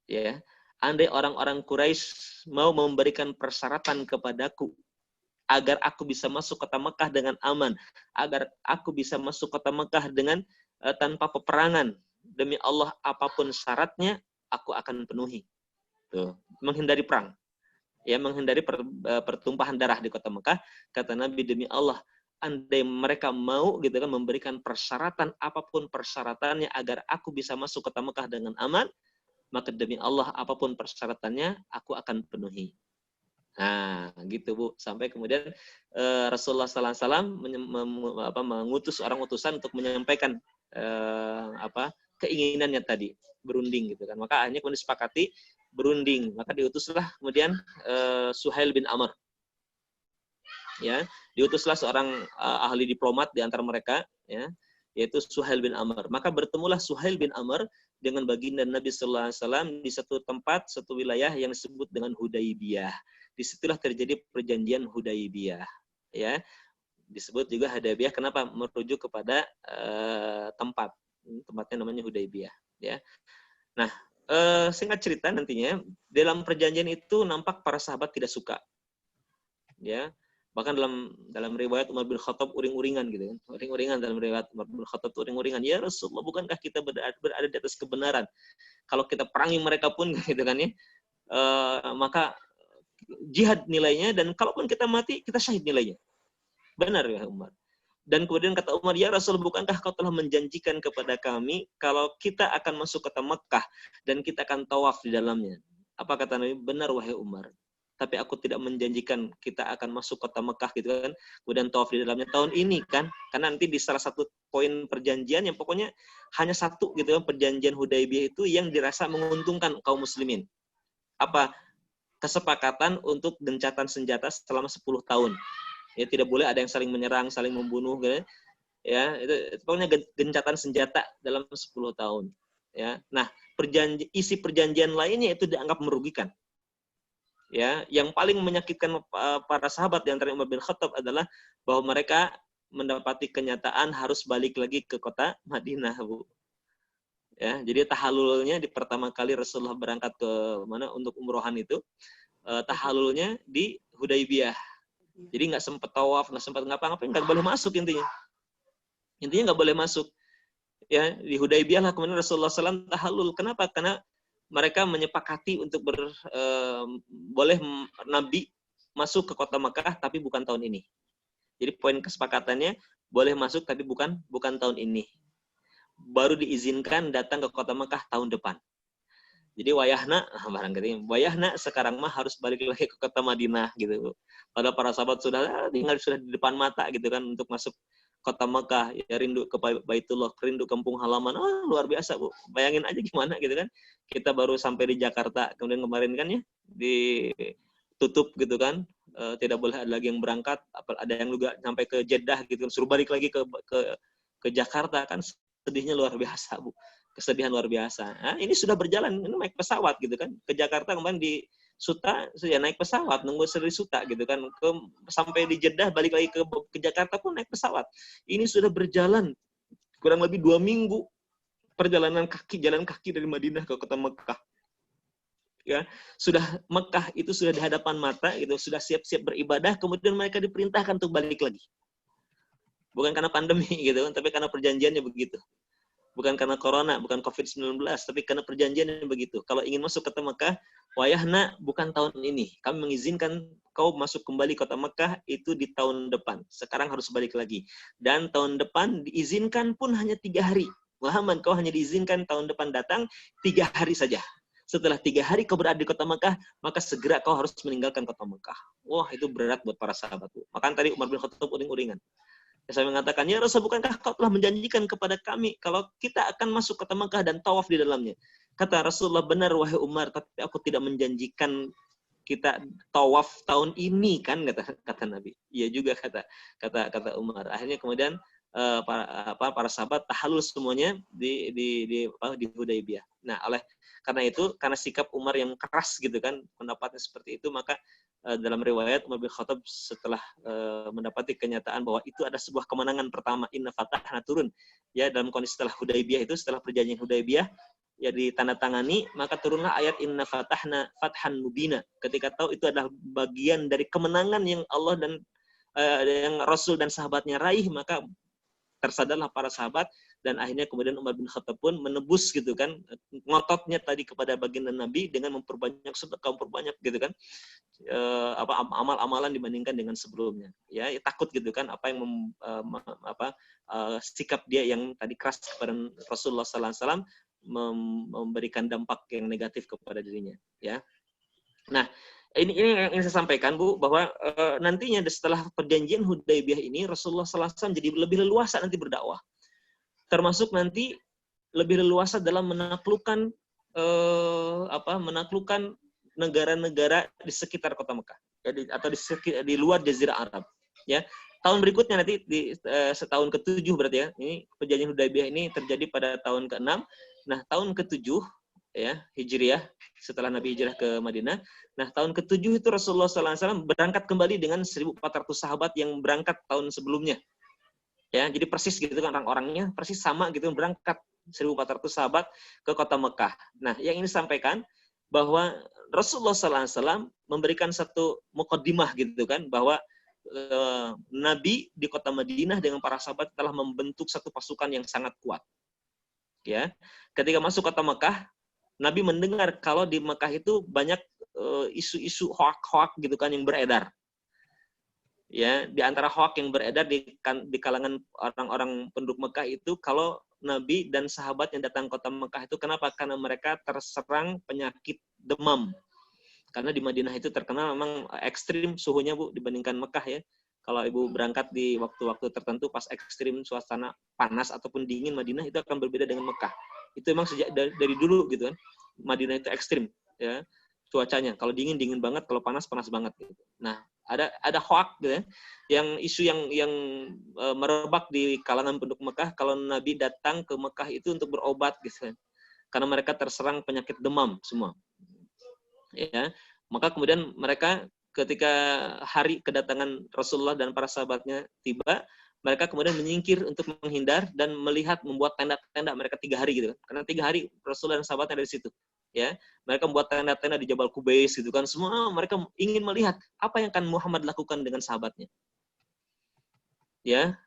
ya, andai orang-orang Quraisy mau memberikan persyaratan kepadaku agar aku bisa masuk kota Mekah dengan aman, agar aku bisa masuk kota Mekah dengan tanpa peperangan. Demi Allah, apapun syaratnya, aku akan penuhi. Tuh, menghindari perang. Ya, menghindari pertumpahan darah di kota Mekah. Kata Nabi, demi Allah, andai mereka mau gitu kan memberikan persyaratan, apapun persyaratannya agar aku bisa masuk kota Mekah dengan aman, maka demi Allah, apapun persyaratannya, aku akan penuhi. Nah, gitu Bu. Sampai kemudian Rasulullah SAW mengutus orang utusan untuk menyampaikan keinginannya tadi, berunding gitu kan. Maka akhirnya kemudian disepakati berunding. Maka diutuslah kemudian Suhail bin Amr. Ya, diutuslah seorang ahli diplomat di antara mereka, ya, yaitu Suhail bin Amr. Maka bertemulah Suhail bin Amr dengan baginda Nabi sallallahu alaihi wasallam di satu tempat, satu wilayah yang disebut dengan Hudaybiyah. Disitulah terjadi perjanjian Hudaybiyah, ya. Disebut juga Hudaybiyah kenapa? Merujuk kepada tempatnya namanya Hudaybiyah, ya. Nah, singkat cerita nantinya dalam perjanjian itu nampak para sahabat tidak suka, ya. Bahkan dalam riwayat Umar bin Khattab uring-uringan gitu kan. Uring-uringan dalam riwayat Umar bin Khattab uring-uringan. Ya Rasulullah, bukankah kita berada di atas kebenaran? Kalau kita perangi mereka pun gitu kan ya. Maka jihad nilainya, dan kalaupun kita mati kita syahid nilainya. Benar ya Umar. Dan kemudian kata Umar, ya Rasul, bukankah kau telah menjanjikan kepada kami kalau kita akan masuk kota Mekah dan kita akan tawaf di dalamnya? Apa kata Nabi? Benar wahai Umar. Tapi aku tidak menjanjikan kita akan masuk kota Mekah gitu kan, kemudian tawaf di dalamnya tahun ini kan, karena nanti di salah satu poin perjanjian yang pokoknya hanya satu gitu kan, perjanjian Hudaybiyah itu yang dirasa menguntungkan kaum muslimin. Apa? Kesepakatan untuk gencatan senjata selama 10 tahun. Ya, tidak boleh ada yang saling menyerang, saling membunuh gitu. Ya, itu pokoknya gencatan senjata dalam 10 tahun. Ya. Nah, isi perjanjian lainnya itu dianggap merugikan. Ya, yang paling menyakitkan para sahabat di antara Umar bin Khattab adalah bahwa mereka mendapati kenyataan harus balik lagi ke kota Madinah, Bu. Ya, jadi tahallulnya di pertama kali Rasulullah berangkat ke mana untuk umrohan itu, tahallulnya di Hudaybiyah. Jadi nggak sempat tawaf, nggak sempat ngapa-ngapain, nggak boleh masuk intinya. Intinya nggak boleh masuk. Ya, di Hudaybiyah lah kemudian Rasulullah SAW tahallul. Kenapa? Karena mereka menyepakati untuk boleh Nabi masuk ke kota Mekah tapi bukan tahun ini. Jadi poin kesepakatannya boleh masuk tapi bukan tahun ini. Baru diizinkan datang ke kota Mekah tahun depan. Jadi wayahna sekarang mah harus balik lagi ke kota Madinah gitu. Padahal para sahabat sudah tinggal di depan mata gitu kan untuk masuk kota Mekah, ya rindu ke Baitullah, rindu kampung halaman. Luar biasa, Bu. Bayangin aja gimana gitu kan. Kita baru sampai di Jakarta, kemudian kemarin kan ya ditutup gitu kan. Tidak boleh ada lagi yang berangkat, ada yang juga sampai ke Jeddah gitu, suruh balik lagi ke Jakarta kan, sedihnya luar biasa, Bu. Kesedihan luar biasa. Nah, ini sudah berjalan, ini naik pesawat gitu kan. Ke Jakarta kemarin di Suta, ya naik pesawat, nunggu dari Suta gitu kan. Sampai di Jeddah, balik lagi ke Jakarta pun naik pesawat. Ini sudah berjalan kurang lebih 2 minggu perjalanan jalan kaki dari Madinah ke kota Mekah. Ya, sudah Mekah itu sudah di hadapan mata gitu, sudah siap-siap beribadah, kemudian mereka diperintahkan untuk balik lagi. Bukan karena pandemi gitu kan, tapi karena perjanjiannya begitu. Bukan karena corona, bukan COVID-19, tapi karena perjanjiannya begitu. Kalau ingin masuk kota Mekah, wayahna bukan tahun ini. Kami mengizinkan kau masuk kembali kota Mekah itu di tahun depan. Sekarang harus balik lagi. Dan tahun depan diizinkan pun hanya 3 hari. Muhammad, kau hanya diizinkan tahun depan datang 3 hari saja. Setelah 3 hari kau berada di kota Mekah, maka segera kau harus meninggalkan kota Mekah. Wah, itu berat buat para sahabat. Makanya tadi Umar bin Khattab uring-uringan. Saya mengatakan, ya Rasul, bukankah kau telah menjanjikan kepada kami kalau kita akan masuk kota Mekah dan tawaf di dalamnya? Kata Rasulullah, benar wahai Umar, tapi aku tidak menjanjikan kita tawaf tahun ini kan, kata Nabi. Iya juga kata Umar. Akhirnya kemudian para sahabat tahallul semuanya di Hudaybiyah. Nah, karena sikap Umar yang keras gitu kan, pendapatnya seperti itu, maka dalam riwayat Umar bin Khattab setelah mendapati kenyataan bahwa itu ada sebuah kemenangan pertama, Inna Fatahna turun ya dalam kondisi setelah Hudaybiyah itu, setelah perjanjian Hudaybiyah ya ditandatangani, maka turunlah ayat Inna Fatahna Fathan Mubina. Ketika tahu itu adalah bagian dari kemenangan yang Allah dan yang Rasul dan sahabatnya raih, maka tersadarlah para sahabat, dan akhirnya kemudian Umar bin Khattab pun menebus gitu kan, ngototnya tadi kepada baginda Nabi dengan memperbanyak sedekah, memperbanyak gitu kan amal-amalan dibandingkan dengan sebelumnya. Ya, takut gitu kan apa yang sikap dia yang tadi keras kepada Rasulullah SAW memberikan dampak yang negatif kepada dirinya. Ya. Nah, ini yang saya sampaikan, Bu, bahwa nantinya setelah perjanjian Hudaybiyah ini Rasulullah SAW jadi lebih leluasa nanti berdakwah. Termasuk nanti lebih leluasa dalam menaklukkan negara-negara di sekitar kota Mekah, atau di luar Jazirah Arab. Ya, tahun berikutnya nanti setahun ke-7 berarti ya. Ini perjanjian Hudaybiyah ini terjadi pada tahun ke-6. Nah, tahun ke-7 ya Hijriah, setelah Nabi hijrah ke Madinah. Nah, tahun ke-7 itu Rasulullah SAW berangkat kembali dengan 1.400 sahabat yang berangkat tahun sebelumnya. Ya, jadi persis gitu kan, orang-orangnya persis sama gitu, berangkat 1.400 sahabat ke kota Mekah. Nah, yang ini sampaikan bahwa Rasulullah SAW memberikan satu muqaddimah gitu kan, bahwa Nabi di kota Madinah dengan para sahabat telah membentuk satu pasukan yang sangat kuat. Ya, ketika masuk kota Mekah, Nabi mendengar kalau di Mekah itu banyak isu-isu hoak-hoak gitu kan yang beredar. Ya, di antara hoak yang beredar di kalangan orang-orang penduduk Mekah itu, kalau Nabi dan sahabat yang datang ke kota Mekah itu kenapa? Karena mereka terserang penyakit demam. Karena di Madinah itu terkenal memang ekstrim suhunya, Bu, dibandingkan Mekah ya. Kalau Ibu berangkat di waktu-waktu tertentu pas ekstrim suasana panas ataupun dingin, Madinah itu akan berbeda dengan Mekah. Itu memang sejak dari dulu gitu kan. Madinah itu ekstrim ya cuacanya. Kalau dingin banget, kalau panas banget gitu. Nah, ada hoak gitu ya, yang isu yang merebak di kalangan penduduk Mekah kalau Nabi datang ke Mekah itu untuk berobat gitu kan. Karena mereka terserang penyakit demam semua. Ya, maka kemudian mereka ketika hari kedatangan Rasulullah dan para sahabatnya tiba, mereka kemudian menyingkir untuk menghindar dan melihat membuat tenda-tenda mereka 3 hari gitu kan. Karena 3 hari Rasulullah dan sahabatnya dari situ. Ya, mereka membuat tenda-tenda di Jabal Qubais gitu kan. Semua mereka ingin melihat apa yang akan Muhammad lakukan dengan sahabatnya. Ya.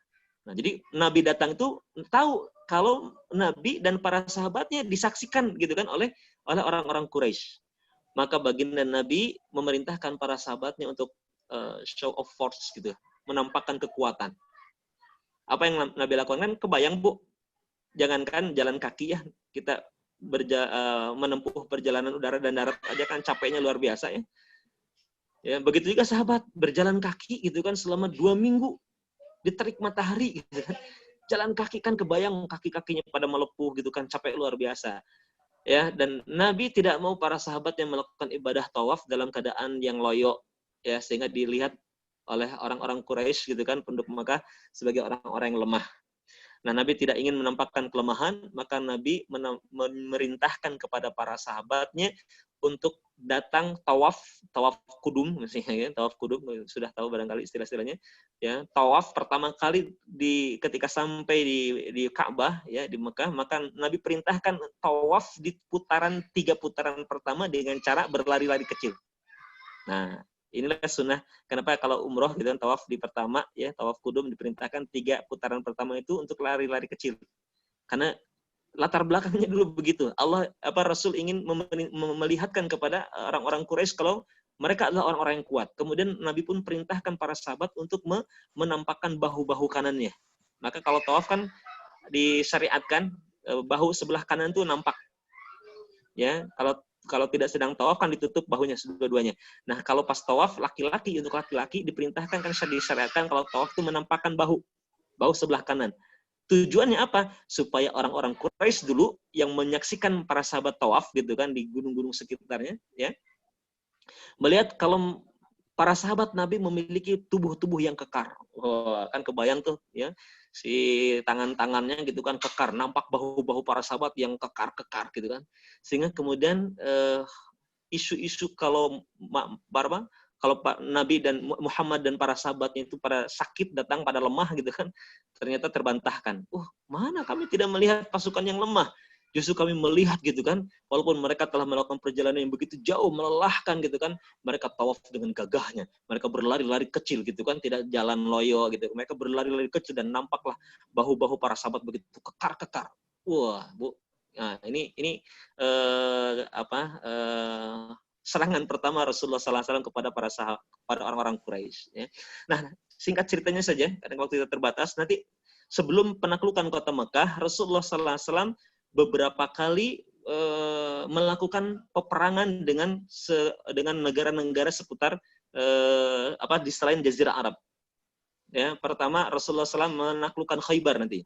Nah, jadi Nabi datang itu tahu kalau Nabi dan para sahabatnya disaksikan gitu kan oleh orang-orang Quraisy. Maka baginda Nabi memerintahkan para sahabatnya untuk show of force gitu, menampakkan kekuatan. Apa yang Nabi lakukan kan kebayang Bu, jangankan jalan kaki ya, kita menempuh perjalanan udara dan darat aja kan capeknya luar biasa ya. Ya, begitu juga sahabat berjalan kaki gitu kan selama 2 minggu di terik matahari gitu kan. Jalan kaki kan kebayang kaki-kakinya pada melepuh gitu kan, capek luar biasa. Ya, dan Nabi tidak mau para sahabat yang melakukan ibadah tawaf dalam keadaan yang loyo ya, sehingga dilihat oleh orang-orang Quraisy gitu kan, penduduk Makkah sebagai orang-orang yang lemah. Nah, Nabi tidak ingin menampakkan kelemahan, maka Nabi memerintahkan kepada para sahabatnya untuk datang tawaf kudum, misalnya ya, tawaf kudum sudah tahu barangkali istilah-istilahnya, ya. Tawaf pertama kali ketika sampai di Ka'bah ya di Mekah, maka Nabi perintahkan tawaf di 3 putaran pertama dengan cara berlari-lari kecil. Nah, inilah sunnah. Kenapa kalau umroh gitu kan tawaf di pertama ya, tawaf kudum diperintahkan 3 putaran pertama itu untuk lari-lari kecil. Karena latar belakangnya dulu begitu. Rasul ingin melihatkan kepada orang-orang Quraisy kalau mereka adalah orang-orang yang kuat. Kemudian Nabi pun perintahkan para sahabat untuk menampakkan bahu-bahu kanannya. Maka kalau tawaf kan disyariatkan bahu sebelah kanan itu nampak. Ya, kalau tidak sedang tawaf kan ditutup bahunya dua-duanya. Nah, kalau pas tawaf untuk laki-laki diperintahkan kan disyariatkan kalau tawaf itu menampakkan bahu sebelah kanan. Tujuannya apa? Supaya orang-orang Quraisy dulu yang menyaksikan para sahabat tawaf gitu kan di gunung-gunung sekitarnya ya. Melihat kalau para sahabat Nabi memiliki tubuh-tubuh yang kekar. Kan kebayang tuh ya. Si tangan-tangannya gitu kan kekar, nampak bahu-bahu para sahabat yang kekar-kekar gitu kan. Sehingga kemudian isu-isu kalau Pak Nabi dan Muhammad dan para sahabatnya itu pada sakit datang, pada lemah gitu kan, ternyata terbantahkan. Mana kami tidak melihat pasukan yang lemah. Justru kami melihat gitu kan, walaupun mereka telah melakukan perjalanan yang begitu jauh, melelahkan gitu kan, mereka tawaf dengan gagahnya. Mereka berlari-lari kecil gitu kan, tidak jalan loyo gitu. Mereka berlari-lari kecil dan nampaklah bahu-bahu para sahabat begitu kekar-kekar. Wah, Bu. Nah, ini serangan pertama Rasulullah SAW kepada pada orang-orang Quraisy. Ya. Nah, singkat ceritanya saja, karena waktu kita terbatas. Nanti sebelum penaklukan kota Mekah, Rasulullah SAW beberapa kali melakukan peperangan dengan negara-negara seputar di selain Jazirah Arab. Ya, pertama Rasulullah SAW menaklukkan Khaybar nanti.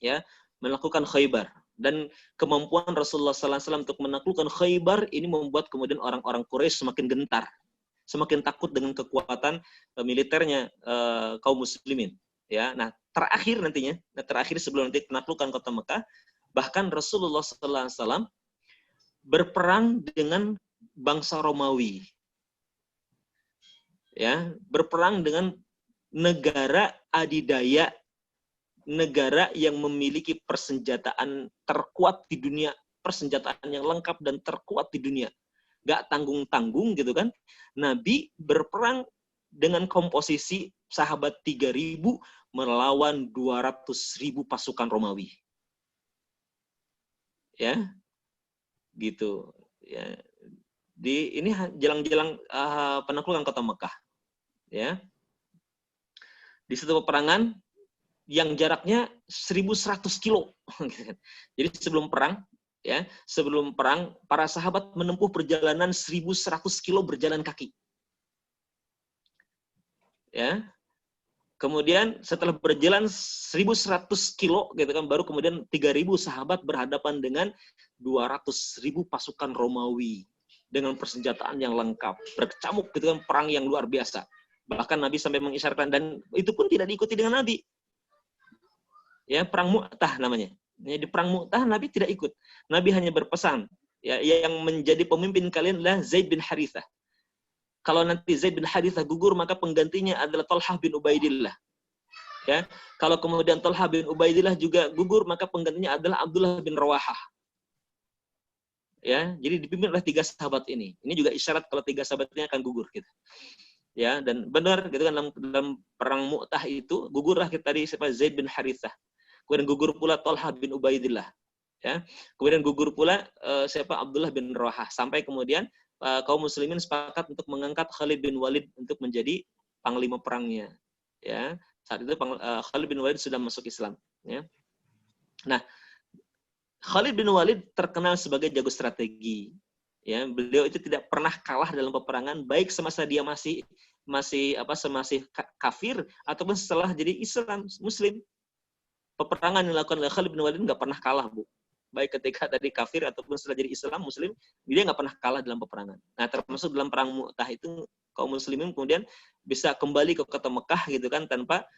Ya, melakukan Khaybar. Dan kemampuan Rasulullah SAW untuk menaklukkan Khaybar ini membuat kemudian orang-orang Quraisy semakin gentar, semakin takut dengan kekuatan militernya kaum muslimin. Ya, nah terakhir sebelum nanti penaklukan kota Mekah, bahkan Rasulullah SAW berperang dengan bangsa Romawi. Ya, berperang dengan negara adidaya, negara yang memiliki persenjataan terkuat di dunia, persenjataan yang lengkap dan terkuat di dunia. Gak tanggung-tanggung gitu kan. Nabi berperang dengan komposisi sahabat 3.000 melawan 200.000 pasukan Romawi. Ya. Gitu. Ya. Ini jelang-jelang penaklukan kota Mekah. Ya. Di satu peperangan yang jaraknya 1.100 kilo. Jadi sebelum perang, para sahabat menempuh perjalanan 1.100 kilo berjalan kaki. Ya. Kemudian setelah berjalan 1.100 kilo, gitu kan, baru kemudian 3.000 sahabat berhadapan dengan 200.000 pasukan Romawi dengan persenjataan yang lengkap, berkecamuk gitu kan, perang yang luar biasa. Bahkan Nabi sampai mengisyaratkan, dan itu pun tidak diikuti dengan Nabi. Ya, perang Mu'tah namanya. Di perang Mu'tah Nabi tidak ikut. Nabi hanya berpesan, ya, yang menjadi pemimpin kalian adalah Zaid bin Harithah. Kalau nanti Zaid bin Harithah gugur, maka penggantinya adalah Talhah bin Ubaidillah. Ya, kalau kemudian Talhah bin Ubaidillah juga gugur, maka penggantinya adalah Abdullah bin Rawahah. Ya, jadi dipimpin oleh 3 sahabat ini. Ini juga isyarat kalau 3 sahabat ini akan gugur gitu. Ya, dan benar gitu kan, dalam perang Mu'tah itu gugurlah kita tadi siapa Zaid bin Harithah. Kemudian gugur pula Thalhah bin Ubaidillah. Ya. Kemudian gugur pula siapa Abdullah bin Rawahah, sampai kemudian kaum muslimin sepakat untuk mengangkat Khalid bin Walid untuk menjadi panglima perangnya. Ya. Saat itu Khalid bin Walid sudah masuk Islam. Ya. Nah, Khalid bin Walid terkenal sebagai jago strategi. Ya, beliau itu tidak pernah kalah dalam peperangan, baik semasa dia masih kafir ataupun setelah jadi Islam Muslim. Peperangan yang dilakukan oleh Khalid bin Walid nggak pernah kalah, Bu. Baik ketika tadi kafir ataupun setelah jadi Islam Muslim, dia nggak pernah kalah dalam peperangan. Nah, termasuk dalam perang Mu'tah itu kaum muslimin kemudian bisa kembali ke kota Mekah gitu kan, tanpa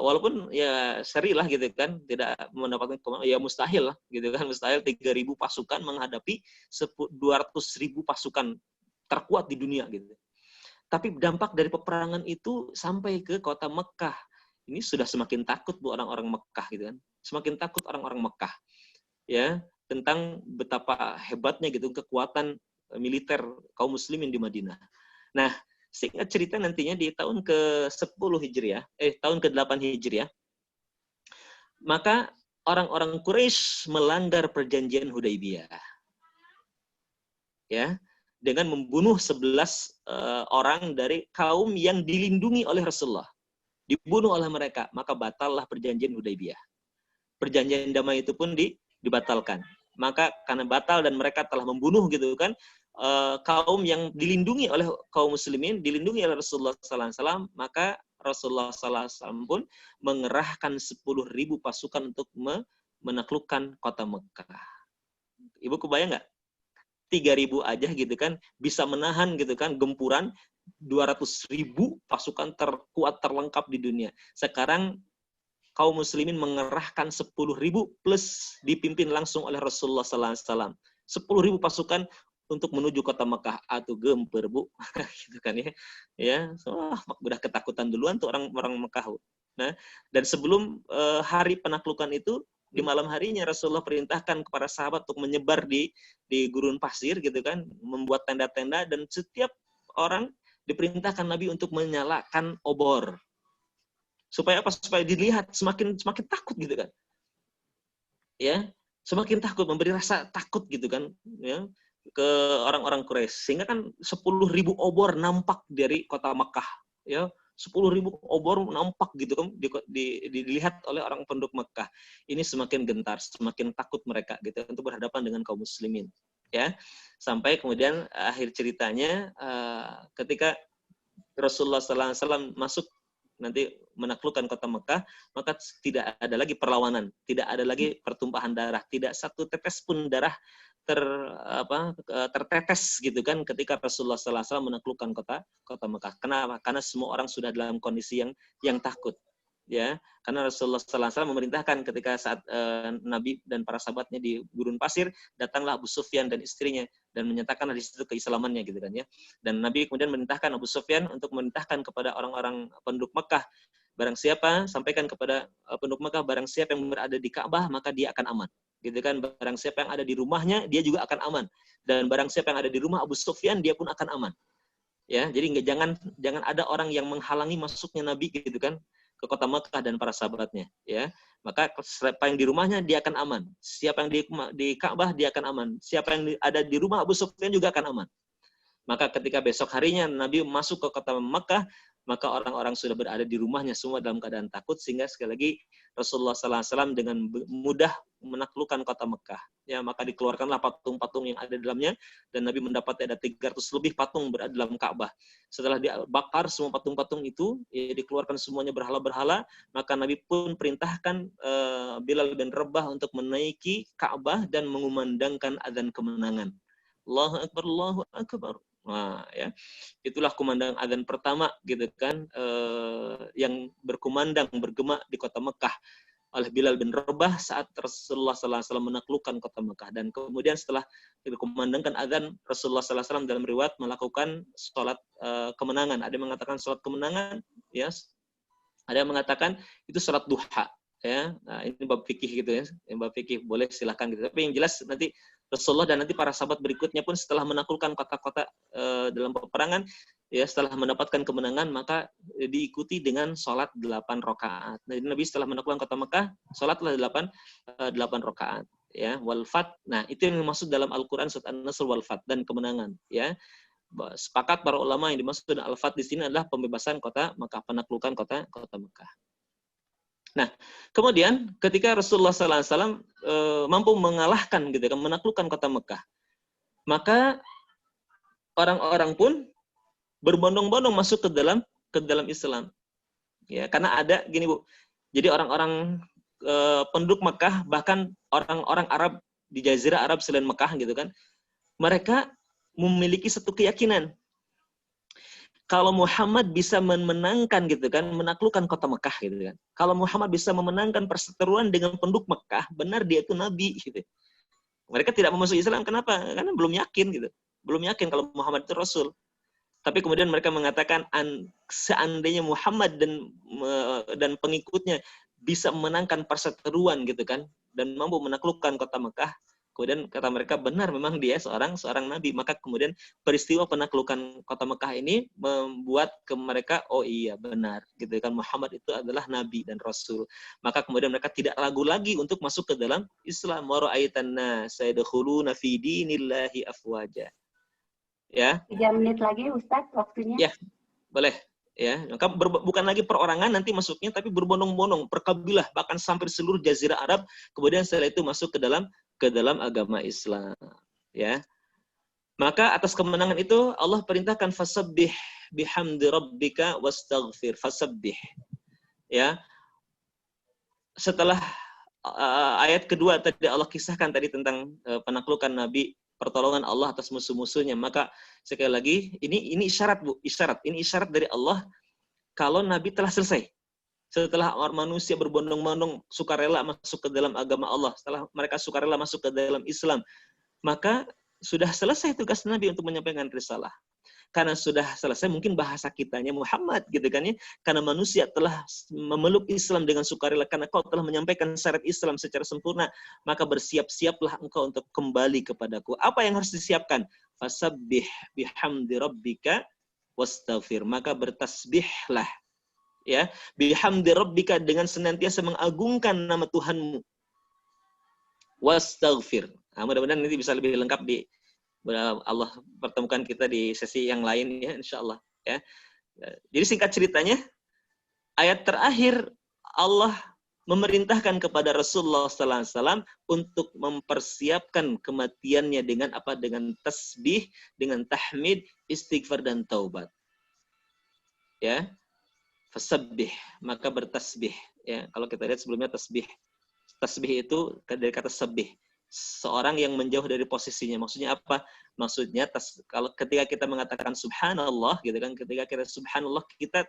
walaupun ya seri lah gitu kan, tidak mendapatkan ya mustahil lah gitu kan, mustahil 3.000 pasukan menghadapi 200.000 pasukan terkuat di dunia gitu. Tapi dampak dari peperangan itu sampai ke kota Mekah. Ini sudah semakin takut Bu orang-orang Mekah gitu kan. Semakin takut orang-orang Mekah. Ya, tentang betapa hebatnya gitu kekuatan militer kaum muslimin di Madinah. Nah, singkat cerita nantinya di tahun ke-10 Hijriah, tahun ke-8 Hijriah, maka orang-orang Quraisy melanggar perjanjian Hudaybiyah. Ya, dengan membunuh 11 orang dari kaum yang dilindungi oleh Rasulullah. Dibunuh oleh mereka, maka batallah perjanjian Hudaybiyah. Perjanjian damai itu pun dibatalkan. Maka karena batal dan mereka telah membunuh gitu kan, kaum yang dilindungi oleh kaum muslimin, dilindungi oleh Rasulullah SAW, maka Rasulullah SAW pun mengerahkan 10.000 pasukan untuk menaklukkan kota Mekah. Ibu kebayang nggak? 3.000 aja gitu kan, bisa menahan gitu kan gempuran 200.000 pasukan terkuat terlengkap di dunia. Sekarang kaum muslimin mengerahkan 10.000 plus dipimpin langsung oleh Rasulullah SAW. 10.000 pasukan untuk menuju kota Mekah. Atau gemper, Bu. Gitu kan ya. Ya, udah ketakutan duluan tuh orang Mekah. Nah, dan sebelum hari penaklukan itu, di malam harinya Rasulullah perintahkan kepada sahabat untuk menyebar di gurun pasir gitu kan, membuat tenda-tenda, dan setiap orang diperintahkan Nabi untuk menyalakan obor. Supaya apa? Supaya dilihat semakin takut gitu kan. Ya, semakin takut, memberi rasa takut gitu kan, ya, ke orang-orang Quraisy. Sehingga kan 10.000 obor nampak dari kota Mekah, ya. 10.000 obor nampak gitu kan, dilihat oleh orang penduduk Mekah. Ini semakin gentar, semakin takut mereka gitu untuk berhadapan dengan kaum muslimin, ya. Sampai kemudian akhir ceritanya ketika Rasulullah SAW masuk nanti menaklukkan kota Mekah, maka tidak ada lagi perlawanan, tidak ada lagi pertumpahan darah, tidak satu tetes pun darah tertetes gitu kan ketika Rasulullah SAW menaklukkan kota Mekah. Kenapa? Karena semua orang sudah dalam kondisi yang takut. Ya, karena Rasulullah SAW memerintahkan ketika saat Nabi dan para sahabatnya di gurun pasir, datanglah Abu Sufyan dan istrinya dan menyatakan di situ keislamannya gitu kan ya. Dan Nabi kemudian memerintahkan Abu Sufyan untuk memerintahkan kepada orang-orang penduduk Mekah, barang siapa, sampaikan kepada penduduk Mekah, barang siapa yang berada di Ka'bah maka dia akan aman. Gitu kan, barang siapa yang ada di rumahnya dia juga akan aman. Dan barang siapa yang ada di rumah Abu Sufyan dia pun akan aman. Ya, jadi jangan ada orang yang menghalangi masuknya Nabi gitu kan ke kota Mekah dan para sahabatnya, ya. Maka siapa yang di rumahnya dia akan aman. Siapa yang di Ka'bah dia akan aman. Siapa yang ada di rumah Abu Sufyan juga akan aman. Maka ketika besok harinya Nabi masuk ke kota Mekah, maka orang-orang sudah berada di rumahnya semua dalam keadaan takut, sehingga sekali lagi Rasulullah SAW dengan mudah menaklukkan kota Mekah. Ya, maka dikeluarkanlah patung-patung yang ada di dalamnya, dan Nabi mendapati ada 300 lebih patung berada dalam Ka'bah. Setelah dibakar semua patung-patung itu, ya, dikeluarkan semuanya berhala-berhala, maka Nabi pun perintahkan Bilal bin Rabah untuk menaiki Ka'bah dan mengumandangkan azan kemenangan. Allahu Akbar, Allahu Akbar. Nah, ya, itulah kumandang azan pertama gitu kan, yang berkumandang bergema di kota Mekah oleh Bilal bin Rabah saat Rasulullah SAW menaklukkan kota Mekah. Dan kemudian setelah dikumandangkan azan, Rasulullah SAW dalam riwayat melakukan sholat kemenangan. Ada yang mengatakan sholat kemenangan, ya. Ada yang mengatakan itu sholat duha, ya. Nah, ini bab fikih gitu ya. Yang bab fikih boleh silahkan gitu. Tapi yang jelas nanti Rasulullah dan nanti para sahabat berikutnya pun setelah menaklukkan kota-kota dalam peperangan, ya setelah mendapatkan kemenangan maka diikuti dengan sholat 8 rakaat. Jadi Nabi setelah menaklukkan kota Mekah, sholatlah 8 rakaat. Ya, wal fath. Nah, itu yang dimaksud dalam Al-Qur'an surat An-Nasr, wal fath, dan kemenangan. Ya, sepakat para ulama yang dimaksud dengan al-fath di sini adalah pembebasan kota Mekah, penaklukan kota Mekah. Nah, kemudian ketika Rasulullah SAW mampu mengalahkan gitu kan, menaklukkan kota Mekah, maka orang-orang pun berbondong-bondong masuk ke dalam Islam. Ya, karena ada gini Bu. Jadi orang-orang penduduk Mekah, bahkan orang-orang Arab di Jazirah Arab selain Mekah gitu kan, mereka memiliki satu keyakinan. Kalau Muhammad bisa memenangkan gitu kan, menaklukkan kota Mekah gitu kan. Kalau Muhammad bisa memenangkan perseteruan dengan penduduk Mekah, benar dia itu nabi gitu. Mereka tidak mau masuk Islam, kenapa? Karena belum yakin gitu. Belum yakin kalau Muhammad itu rasul. Tapi kemudian mereka mengatakan seandainya Muhammad dan pengikutnya bisa memenangkan perseteruan gitu kan, dan mampu menaklukkan kota Mekah, kemudian kata mereka benar memang dia seorang nabi. Maka kemudian peristiwa penaklukan kota Mekah ini membuat ke mereka, oh iya benar gitu kan, Muhammad itu adalah nabi dan rasul. Maka kemudian mereka tidak ragu lagi untuk masuk ke dalam Islam. Wa ra'aitanna sayadkhuluna fi dinillahi afwaja. Ya. 3 menit lagi Ustadz waktunya. Ya, boleh. Ya, maka bukan lagi perorangan nanti masuknya, tapi berbondong-bondong, per kabilah, bahkan sampai seluruh Jazirah Arab. Kemudian setelah itu masuk ke dalam agama Islam. Ya, maka atas kemenangan itu Allah perintahkan fasabbih bihamdi rabbika wastaghfir. Fasabbih. Ya, setelah ayat kedua tadi Allah kisahkan tadi tentang penaklukan Nabi, pertolongan Allah atas musuh-musuhnya. Maka sekali lagi ini isyarat Bu, ini isyarat dari Allah kalau Nabi telah selesai. Setelah manusia berbondong-bondong sukarela masuk ke dalam agama Allah, setelah mereka sukarela masuk ke dalam Islam, maka sudah selesai tugas Nabi untuk menyampaikan risalah. Karena sudah selesai, mungkin bahasa kitanya Muhammad gitu kan ya, karena manusia telah memeluk Islam dengan sukarela, karena kau telah menyampaikan syariat Islam secara sempurna, maka bersiap-siaplah engkau untuk kembali kepadaku. Apa yang harus disiapkan? Fasabbih bihamdi rabbika wastaghfir. Maka bertasbihlah ya, bihamdi rabbika, dengan senantiasa mengagungkan nama Tuhanmu. Wastaghfir. Nah, mudah-mudahan ini bisa lebih lengkap di Allah pertemukan kita di sesi yang lain ya, insyaallah ya. Jadi singkat ceritanya, ayat terakhir Allah memerintahkan kepada Rasulullah sallallahu alaihi wasallam untuk mempersiapkan kematiannya dengan apa? Dengan tasbih, dengan tahmid, istighfar dan taubat. Ya. Fasabbih, maka bertasbih ya. Kalau kita lihat sebelumnya tasbih itu dari kata sabih, seorang yang menjauh dari posisinya. Maksudnya apa? Maksudnya kalau ketika kita mengatakan subhanallah gitu kan, ketika kita subhanallah, kita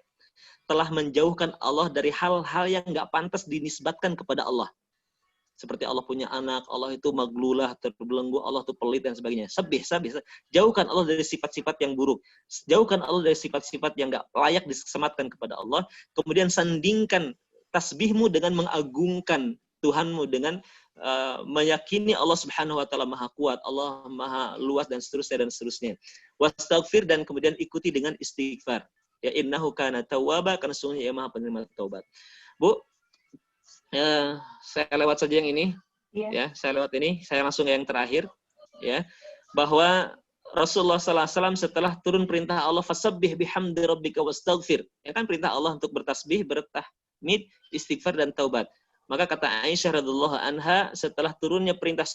telah menjauhkan Allah dari hal-hal yang nggak pantas dinisbatkan kepada Allah. Seperti Allah punya anak, Allah itu maglulah, terbelenggu, Allah itu pelit dan sebagainya. Sabih. Jauhkan Allah dari sifat-sifat yang buruk. Jauhkan Allah dari sifat-sifat yang nggak layak disematkan kepada Allah. Kemudian sandingkan tasbihmu dengan mengagungkan Tuhanmu, dengan meyakini Allah Subhanahu wa taala Maha Kuat, Allah Maha Luas dan seterusnya. Wastaghfir, dan kemudian ikuti dengan istighfar. Ya, innahu kana tawwaba, karena sesungguhnya Ia Maha penerima taubat. Bu, saya lewat saja yang ini. Ya, saya lewat ini, saya langsung yang terakhir ya, bahwa Rasulullah sallallahu alaihi wasallam setelah turun perintah Allah fasabbih bihamdi rabbika wastaghfir. Ya kan, perintah Allah untuk bertasbih, bertahmid, istighfar dan taubat. Maka kata Aisyah radhiyallahu anha, setelah turunnya perintah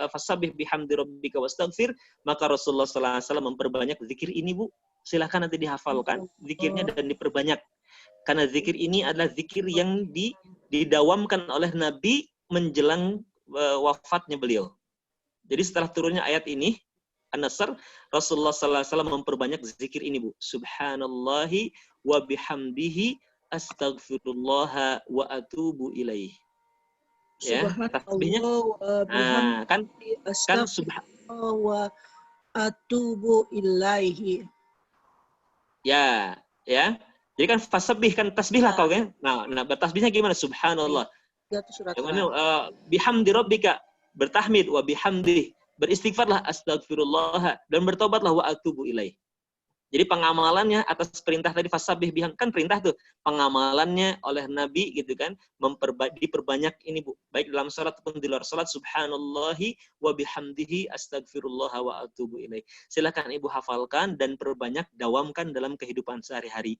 fasabbih bihamdi rabbika wastaghfir, maka Rasulullah sallallahu alaihi wasallam memperbanyak zikir ini, Bu. Silakan nanti dihafalkan zikirnya dan diperbanyak. Karena zikir ini adalah zikir yang didawamkan oleh Nabi menjelang wafatnya beliau. Jadi setelah turunnya ayat ini, An-Nasr, Rasulullah sallallahu alaihi wasallam memperbanyak zikir ini, Bu. Subhanallahi wa bihamdihi astaghfirullah wa atubu ilaih. Ya, tasbihnya kan subhanallah wa atubu ilaihi. Ya. Jadi kan fasabbih, kan tasbihlah kau kan. Nah, bertasbihnya gimana? Subhanallah. Bihamdi rabbika, bertahmid, wa bihamdi, beristighfarlah, astaghfirullah, dan bertobatlah, wa atubu ilaih. Jadi pengamalannya atas perintah tadi fasabbih bihamdi, kan perintah tuh, pengamalannya oleh Nabi gitu kan, diperbanyak ini Bu, baik dalam salat ataupun di luar salat, subhanallahi wa bihamdihi astagfirullah wa atubu ilaih. Silakan Ibu hafalkan dan perbanyak, dawamkan dalam kehidupan sehari-hari.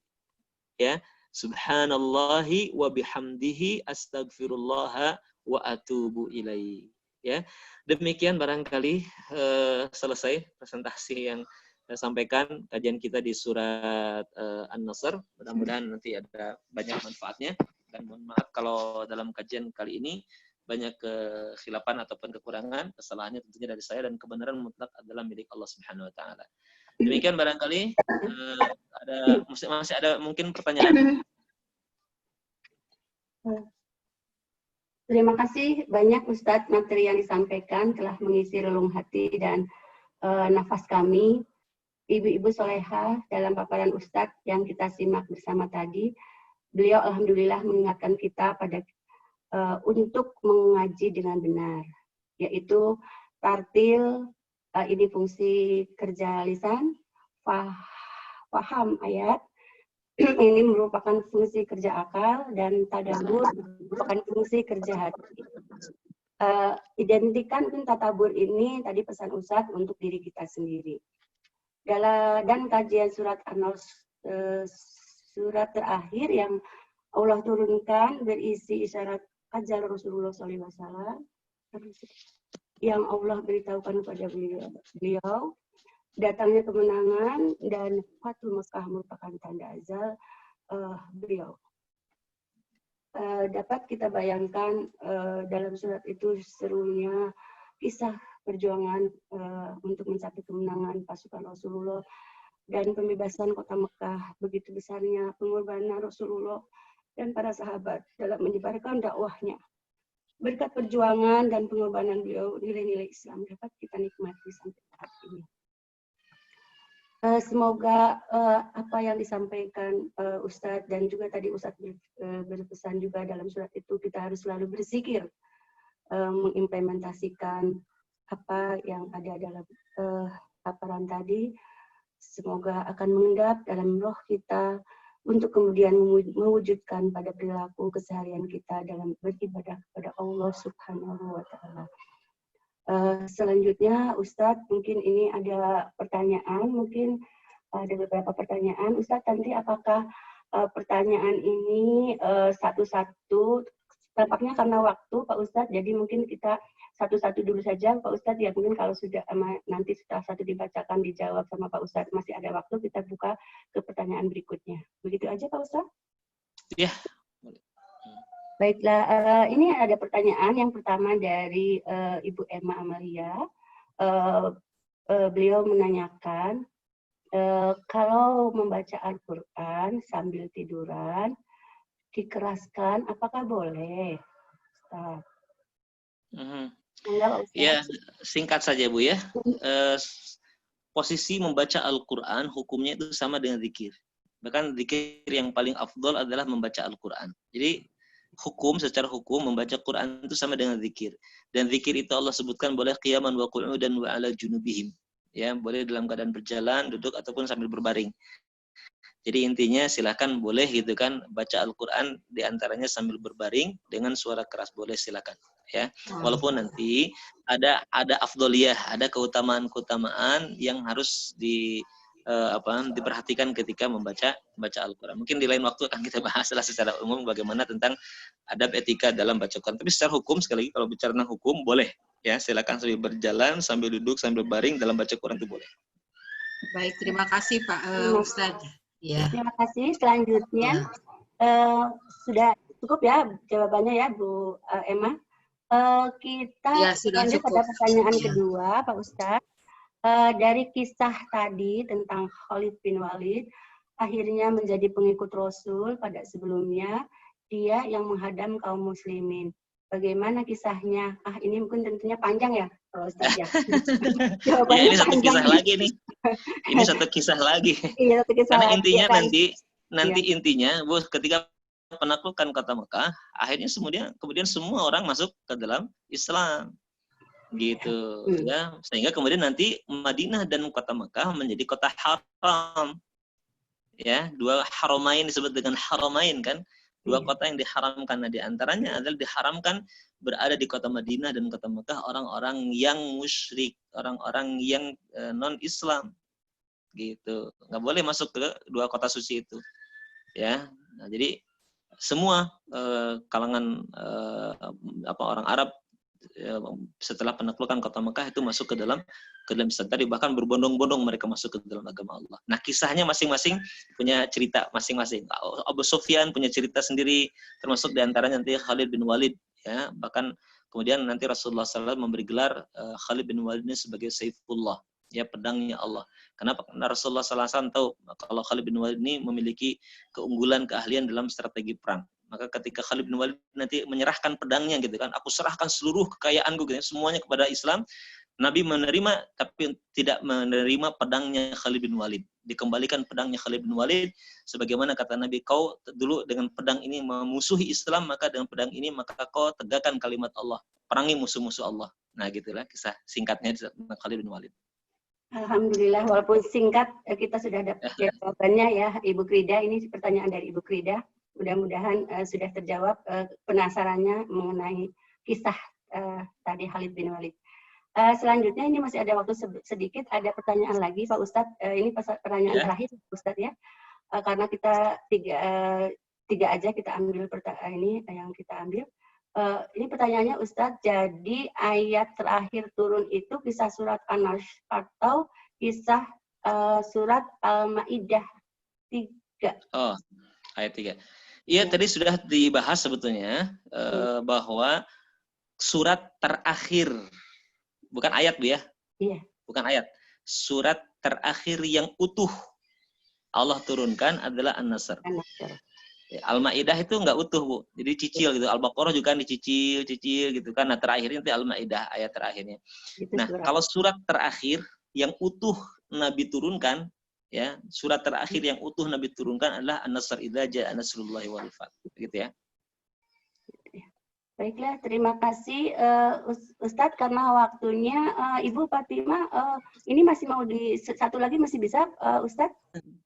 Ya, subhanallahi wa bihamdihi astagfirullah wa atubu ilaih. Ya, demikian barangkali selesai presentasi yang saya sampaikan kajian kita di surat An-Nasr. Mudah-mudahan nanti ada banyak manfaatnya, dan mohon maaf kalau dalam kajian kali ini banyak kekhilafan ataupun kekurangan. Kesalahannya tentunya dari saya, dan kebenaran mutlak adalah milik Allah Subhanahu wa taala. Demikian barangkali masih ada mungkin pertanyaan. Terima kasih banyak Ustadz, materi yang disampaikan telah mengisi relung hati dan nafas kami. Ibu-ibu solehah dalam paparan Ustadz yang kita simak bersama tadi, beliau alhamdulillah mengingatkan kita pada untuk mengaji dengan benar, yaitu tartil, ini fungsi kerja lisan, paham ayat, ini merupakan fungsi kerja akal, dan tadabbur merupakan fungsi kerja hati. Identikan tadabbur ini tadi pesan Ustadz untuk diri kita sendiri. Dan kajian surat An-Nasr, surat terakhir yang Allah turunkan berisi isyarat ajal Rasulullah SAW yang Allah beritahukan kepada beliau, datangnya kemenangan dan Fathul Makkah merupakan tanda azal beliau. Dapat kita bayangkan dalam surat itu serunya kisah perjuangan untuk mencapai kemenangan pasukan Rasulullah dan pembebasan kota Mekah, begitu besarnya pengorbanan Rasulullah dan para sahabat dalam menyebarkan dakwahnya. Berkat perjuangan dan pengorbanan beliau, nilai-nilai Islam dapat kita nikmati sampai saat ini. Semoga apa yang disampaikan Ustadz dan juga tadi Ustadz berpesan juga dalam surat itu, kita harus selalu berzikir, mengimplementasikan apa yang ada dalam paparan tadi, semoga akan mengendap dalam roh kita untuk kemudian mewujudkan pada perilaku keseharian kita dalam beribadah kepada Allah Subhanahu wa taala. Selanjutnya Ustadz, mungkin ini ada pertanyaan, mungkin ada beberapa pertanyaan. Ustadz, nanti apakah pertanyaan ini satu-satu, tampaknya karena waktu Pak Ustadz, jadi mungkin kita satu-satu dulu saja Pak Ustadz, ya mungkin kalau sudah nanti setelah satu dibacakan dijawab sama Pak Ustadz masih ada waktu, kita buka ke pertanyaan berikutnya. Begitu aja Pak Ustadz? Iya. Baiklah, ini ada pertanyaan yang pertama dari Ibu Emma Amalia. Beliau menanyakan, kalau membaca Al-Quran sambil tiduran, dikeraskan, apakah boleh? Ustaz. Ya, singkat saja Bu ya. Posisi membaca Al-Quran hukumnya itu sama dengan zikir. Bahkan zikir yang paling afdol adalah membaca Al-Quran. Jadi secara hukum membaca Quran itu sama dengan zikir. Dan zikir itu Allah sebutkan boleh qiyaman wa qu'udan wa ala junubihim. Ya, boleh dalam keadaan berjalan, duduk ataupun sambil berbaring. Jadi intinya silakan boleh gitu kan baca Al-Quran diantaranya sambil berbaring dengan suara keras, boleh silakan ya. Walaupun nanti ada afdoliyah, ada keutamaan yang harus diperhatikan ketika membaca Al-Quran. Mungkin di lain waktu akan kita bahas secara umum bagaimana tentang adab etika dalam baca Quran. Tapi secara hukum, sekali lagi kalau bicara tentang hukum boleh ya, silakan sambil berjalan, sambil duduk, sambil baring dalam baca Quran itu boleh. Baik, terima kasih Pak Ustadz. Ya. Terima kasih. Selanjutnya sudah cukup ya jawabannya ya Bu Emma. Kita lanjut pada pertanyaan kedua Pak Ustadz. Dari kisah tadi tentang Khalid bin Walid, akhirnya menjadi pengikut Rasul pada sebelumnya, dia yang menghadang kaum muslimin. Bagaimana kisahnya? Ini mungkin tentunya panjang ya Pak Ustadz ya. Ya, ini satu kisah lagi nih. Ini satu kisah lagi. Iya, satu kisah karena lagi, intinya ya kan? nanti iya. Intinya, Bu, ketika penaklukan kota Mekah, akhirnya kemudian semua orang masuk ke dalam Islam. gitu ya, sehingga kemudian nanti Madinah dan kota Mekah menjadi kota haram ya, dua haramain disebut dengan haramain kan, dua kota yang diharamkan. Nah, di antaranya adalah diharamkan berada di kota Madinah dan kota Mekah orang-orang yang musyrik, orang-orang yang non-Islam gitu, nggak boleh masuk ke dua kota suci itu ya. Nah, jadi semua kalangan orang Arab setelah penaklukan kota Mekah itu masuk ke dalam Islam tadi, bahkan berbondong-bondong mereka masuk ke dalam agama Allah. Nah, kisahnya masing-masing punya cerita masing-masing. Abu Sufyan punya cerita sendiri, termasuk diantaranya nanti Khalid bin Walid ya, bahkan kemudian nanti Rasulullah SAW memberi gelar Khalid bin Walid ini sebagai Saifullah ya, pedangnya Allah. Kenapa? Karena Rasulullah SAW tahu kalau Khalid bin Walid ini memiliki keunggulan, keahlian dalam strategi perang. Maka ketika Khalid bin Walid nanti menyerahkan pedangnya gitu kan, aku serahkan seluruh kekayaanku gitu, semuanya kepada Islam, Nabi menerima tapi tidak menerima pedangnya Khalid bin Walid. Dikembalikan pedangnya Khalid bin Walid, sebagaimana kata Nabi, kau dulu dengan pedang ini memusuhi Islam, maka dengan pedang ini maka kau tegakkan kalimat Allah, perangi musuh-musuh Allah. Nah, gitulah kisah singkatnya tentang Khalid bin Walid. Alhamdulillah, walaupun singkat kita sudah dapat jawabannya ya, Ibu Krida. Ini pertanyaan dari Ibu Krida. Mudah-mudahan sudah terjawab penasarannya mengenai kisah tadi Khalid bin Walid. Selanjutnya ini masih ada waktu sedikit, ada pertanyaan lagi Pak Ustadz. Ini pertanyaan terakhir Pak Ustadz ya, karena kita tiga aja kita ambil ini yang kita ambil. Ini pertanyaannya Ustadz, jadi ayat terakhir turun itu kisah surat An-Nasr atau kisah surat Al-Maidah 3? Oh, ayat 3. Iya, tadi sudah dibahas sebetulnya bahwa surat terakhir, bukan ayat Bu ya? Iya. Bukan ayat. Surat terakhir yang utuh Allah turunkan adalah An-Nasr. Al-Maidah itu nggak utuh Bu, jadi cicil gitu. Al-Baqarah juga dicicil gitu kan. Nah, terakhirnya itu Al-Maidah ayat terakhirnya. Nah, kalau surat terakhir yang utuh Nabi turunkan, ya, surat terakhir yang utuh Nabi turunkan adalah An-Nasr, idza jaa nasrullahi wal fath, gitu ya. Baiklah, terima kasih Ustadz, karena waktunya Ibu Fatimah ini masih mau satu lagi masih bisa Ustadz.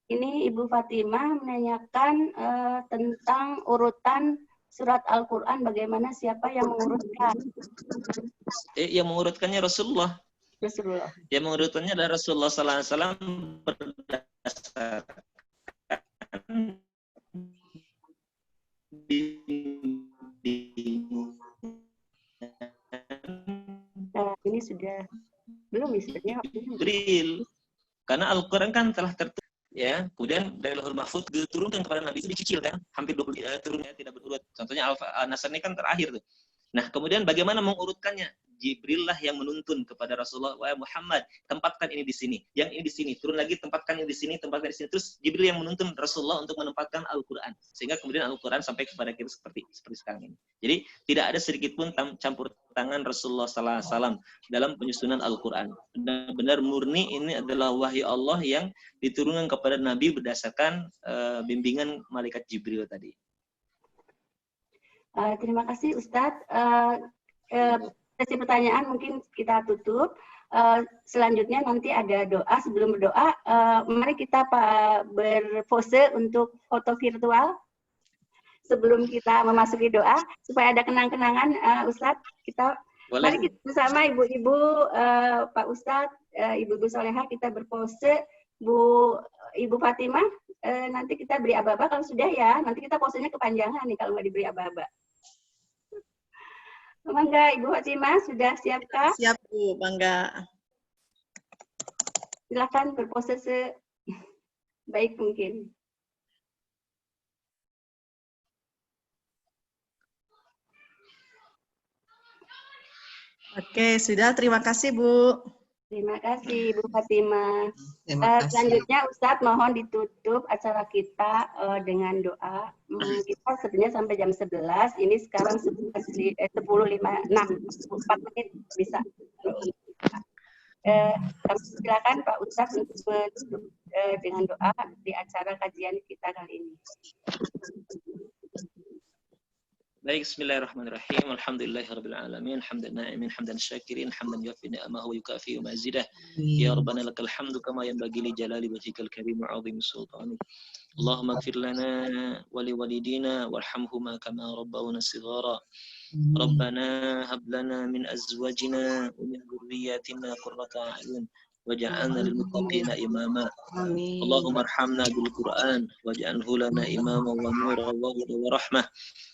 Ini Ibu Fatimah menanyakan tentang urutan surat Al-Quran, bagaimana siapa yang mengurutkan? Yang mengurutkannya Rasulullah. Rasulullah. Yang mengurutkannya adalah Rasulullah SAW berdasarkan ini sudah belum misalnya Jibril, karena Al-Quran kan telah tertulis ya, kemudian dari Lauhul Mahfuz diturunkan kepada Nabi itu dicicil kan, hampir 20 turunnya tidak berurut. Contohnya Al-Nasr ini kan terakhir tuh. Nah, kemudian bagaimana mengurutkannya? Jibril lah yang menuntun kepada Rasulullah, wahai Muhammad, tempatkan ini di sini, yang ini di sini, turun lagi tempatkan ini di sini, tempatkan di sini. Terus Jibril yang menuntun Rasulullah untuk menempatkan Al-Quran, sehingga kemudian Al-Quran sampai kepada kita seperti sekarang ini. Jadi tidak ada sedikit pun campur tangan Rasulullah SAW dalam penyusunan Al-Quran. Benar-benar murni ini adalah wahyu Allah yang diturunkan kepada Nabi berdasarkan bimbingan malaikat Jibril tadi. Terima kasih Ustadz. Sesi pertanyaan mungkin kita tutup. Selanjutnya nanti ada doa. Sebelum berdoa, mari kita berpose untuk foto virtual sebelum kita memasuki doa supaya ada kenang-kenangan. Ustadz, mari kita bersama ibu-ibu, Pak Ustadz, ibu-ibu Solehah, kita berpose. Ibu Fatimah, nanti kita beri aba-aba kalau sudah ya. Nanti kita posenya kepanjangan nih kalau nggak diberi aba-aba. Bangga, Ibu Fatimah, sudah siapkah? Siap, Bu, bangga. Silakan berpose sebaik mungkin. Oke, sudah. Terima kasih, Bu. Terima kasih, Ibu Fatimah. Selanjutnya, Ustadz, mohon ditutup acara kita dengan doa. Kita sebenarnya sampai jam 11, ini sekarang 10.56, 4 menit bisa. Silakan Pak Ustadz untuk menutup dengan doa di acara kajian kita kali ini. Baik, bismillahirrahmanirrahim. Alhamdulillahirabbil alamin, hamdan na'imin, hamdan syakirin, hamdan yuwaffi ni'amahu wa yukafi mazidah. Ya rabbana lakal hamdu kama yanbaghi li jalali wajhikal karim wa 'azimi sultanik. Allahumma ighfir lana wa liwalidina warhamhuma kama rabbawna shighara. Rabbana hab lana min azwajina wa min dhurriyyatina qurrata a'yun waj'alna lil muttaqina imama. Amin. Allahumma arhamna bil Qur'an waj'alhu lana imama wa nuran wa hudan wa rahmah.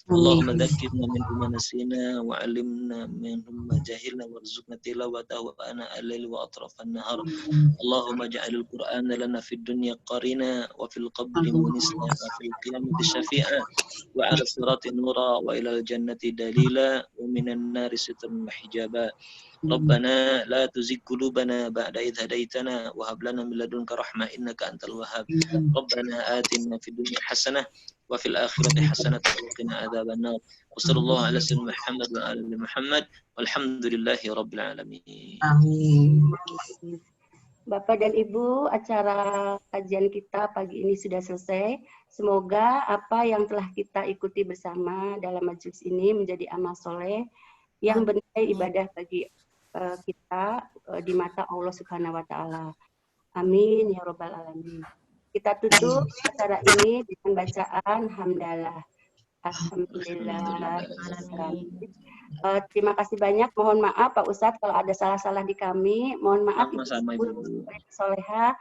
Allahumma dhakkirna minhu ma nasina wa 'allimna minhu ma jahilna warzuqna tilawatahu ana al-laili wa atrafan nahar. Allahumma ja'alil Qur'ana lana fid dunya qarina wa fil qabri munisna wa fil qiyamati syafi'a wa 'ala sirati nura wa ilal jannati dalila wa minan nari sitran wa hijaba. Rabbana la tuzigh qulubana ba'da idh hadaitana wa hab lana min ladunka rahmah innaka antal wahhab. Rabbana atina fid dunya hasanah wa fil akhirati hasanah wa qina adzabannar. Wa sallallahu ala sayyidina Muhammad wa ala ali Muhammad walhamdulillahi rabbil alamin. Amin. Bapak dan Ibu, acara kajian kita pagi ini sudah selesai. Semoga apa yang telah kita ikuti bersama dalam majelis ini menjadi amal soleh yang bernilai ibadah bagi kita di mata Allah Subhanahu wa Ta'ala. Amin ya Rabbal Alamin. Kita tutup acara ini dengan bacaan hamdalah. Alhamdulillah. Terima kasih banyak. Mohon maaf Pak Ustadz kalau ada salah-salah di kami. Mohon maaf Ibu Soleha.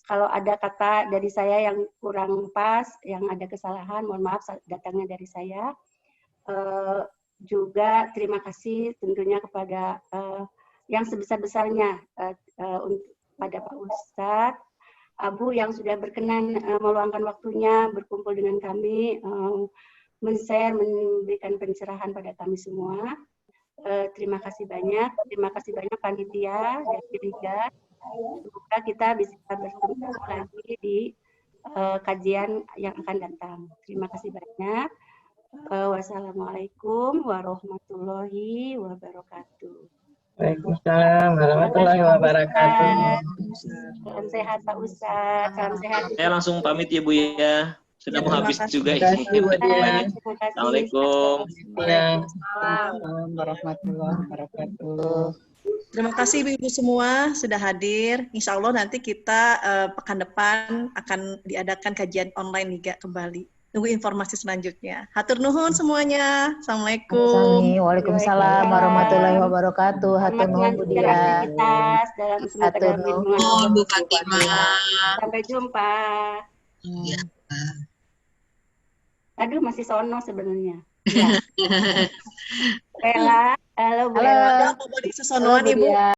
Kalau ada kata dari saya yang kurang pas, yang ada kesalahan, mohon maaf datangnya dari saya. Juga terima kasih tentunya kepada yang sebesar-besarnya pada Pak Ustadz Abu yang sudah berkenan meluangkan waktunya berkumpul dengan kami, men-share, memberikan pencerahan pada kami semua. Terima kasih banyak panitia dari Liga. Semoga kita bisa bertemu lagi di kajian yang akan datang. Terima kasih banyak. Wassalamualaikum warahmatullahi wabarakatuh. Waalaikumsalam warahmatullahi wabarakatuh. Salam sehat Pak Ustadz. Salam sehat. Saya langsung pamit ya Bu ya. Sudah mau habis juga ini. Assalamualaikum. Waalaikumsalam warahmatullahi wabarakatuh. Terima kasih Ibu semua sudah hadir. Insya Allah nanti kita pekan depan akan diadakan kajian online Liga kembali. Tunggu informasi selanjutnya. Hatur nuhun semuanya. Assalamualaikum. Waalaikumsalam warahmatullahi wabarakatuh. Hatur nuhun Bu Dia. Hatur nuhun Bu Fatimah. Sampai jumpa. Ya. Aduh masih sono sebenarnya. Ya. Bella, halo Bu Ella. Halo Bu Dia.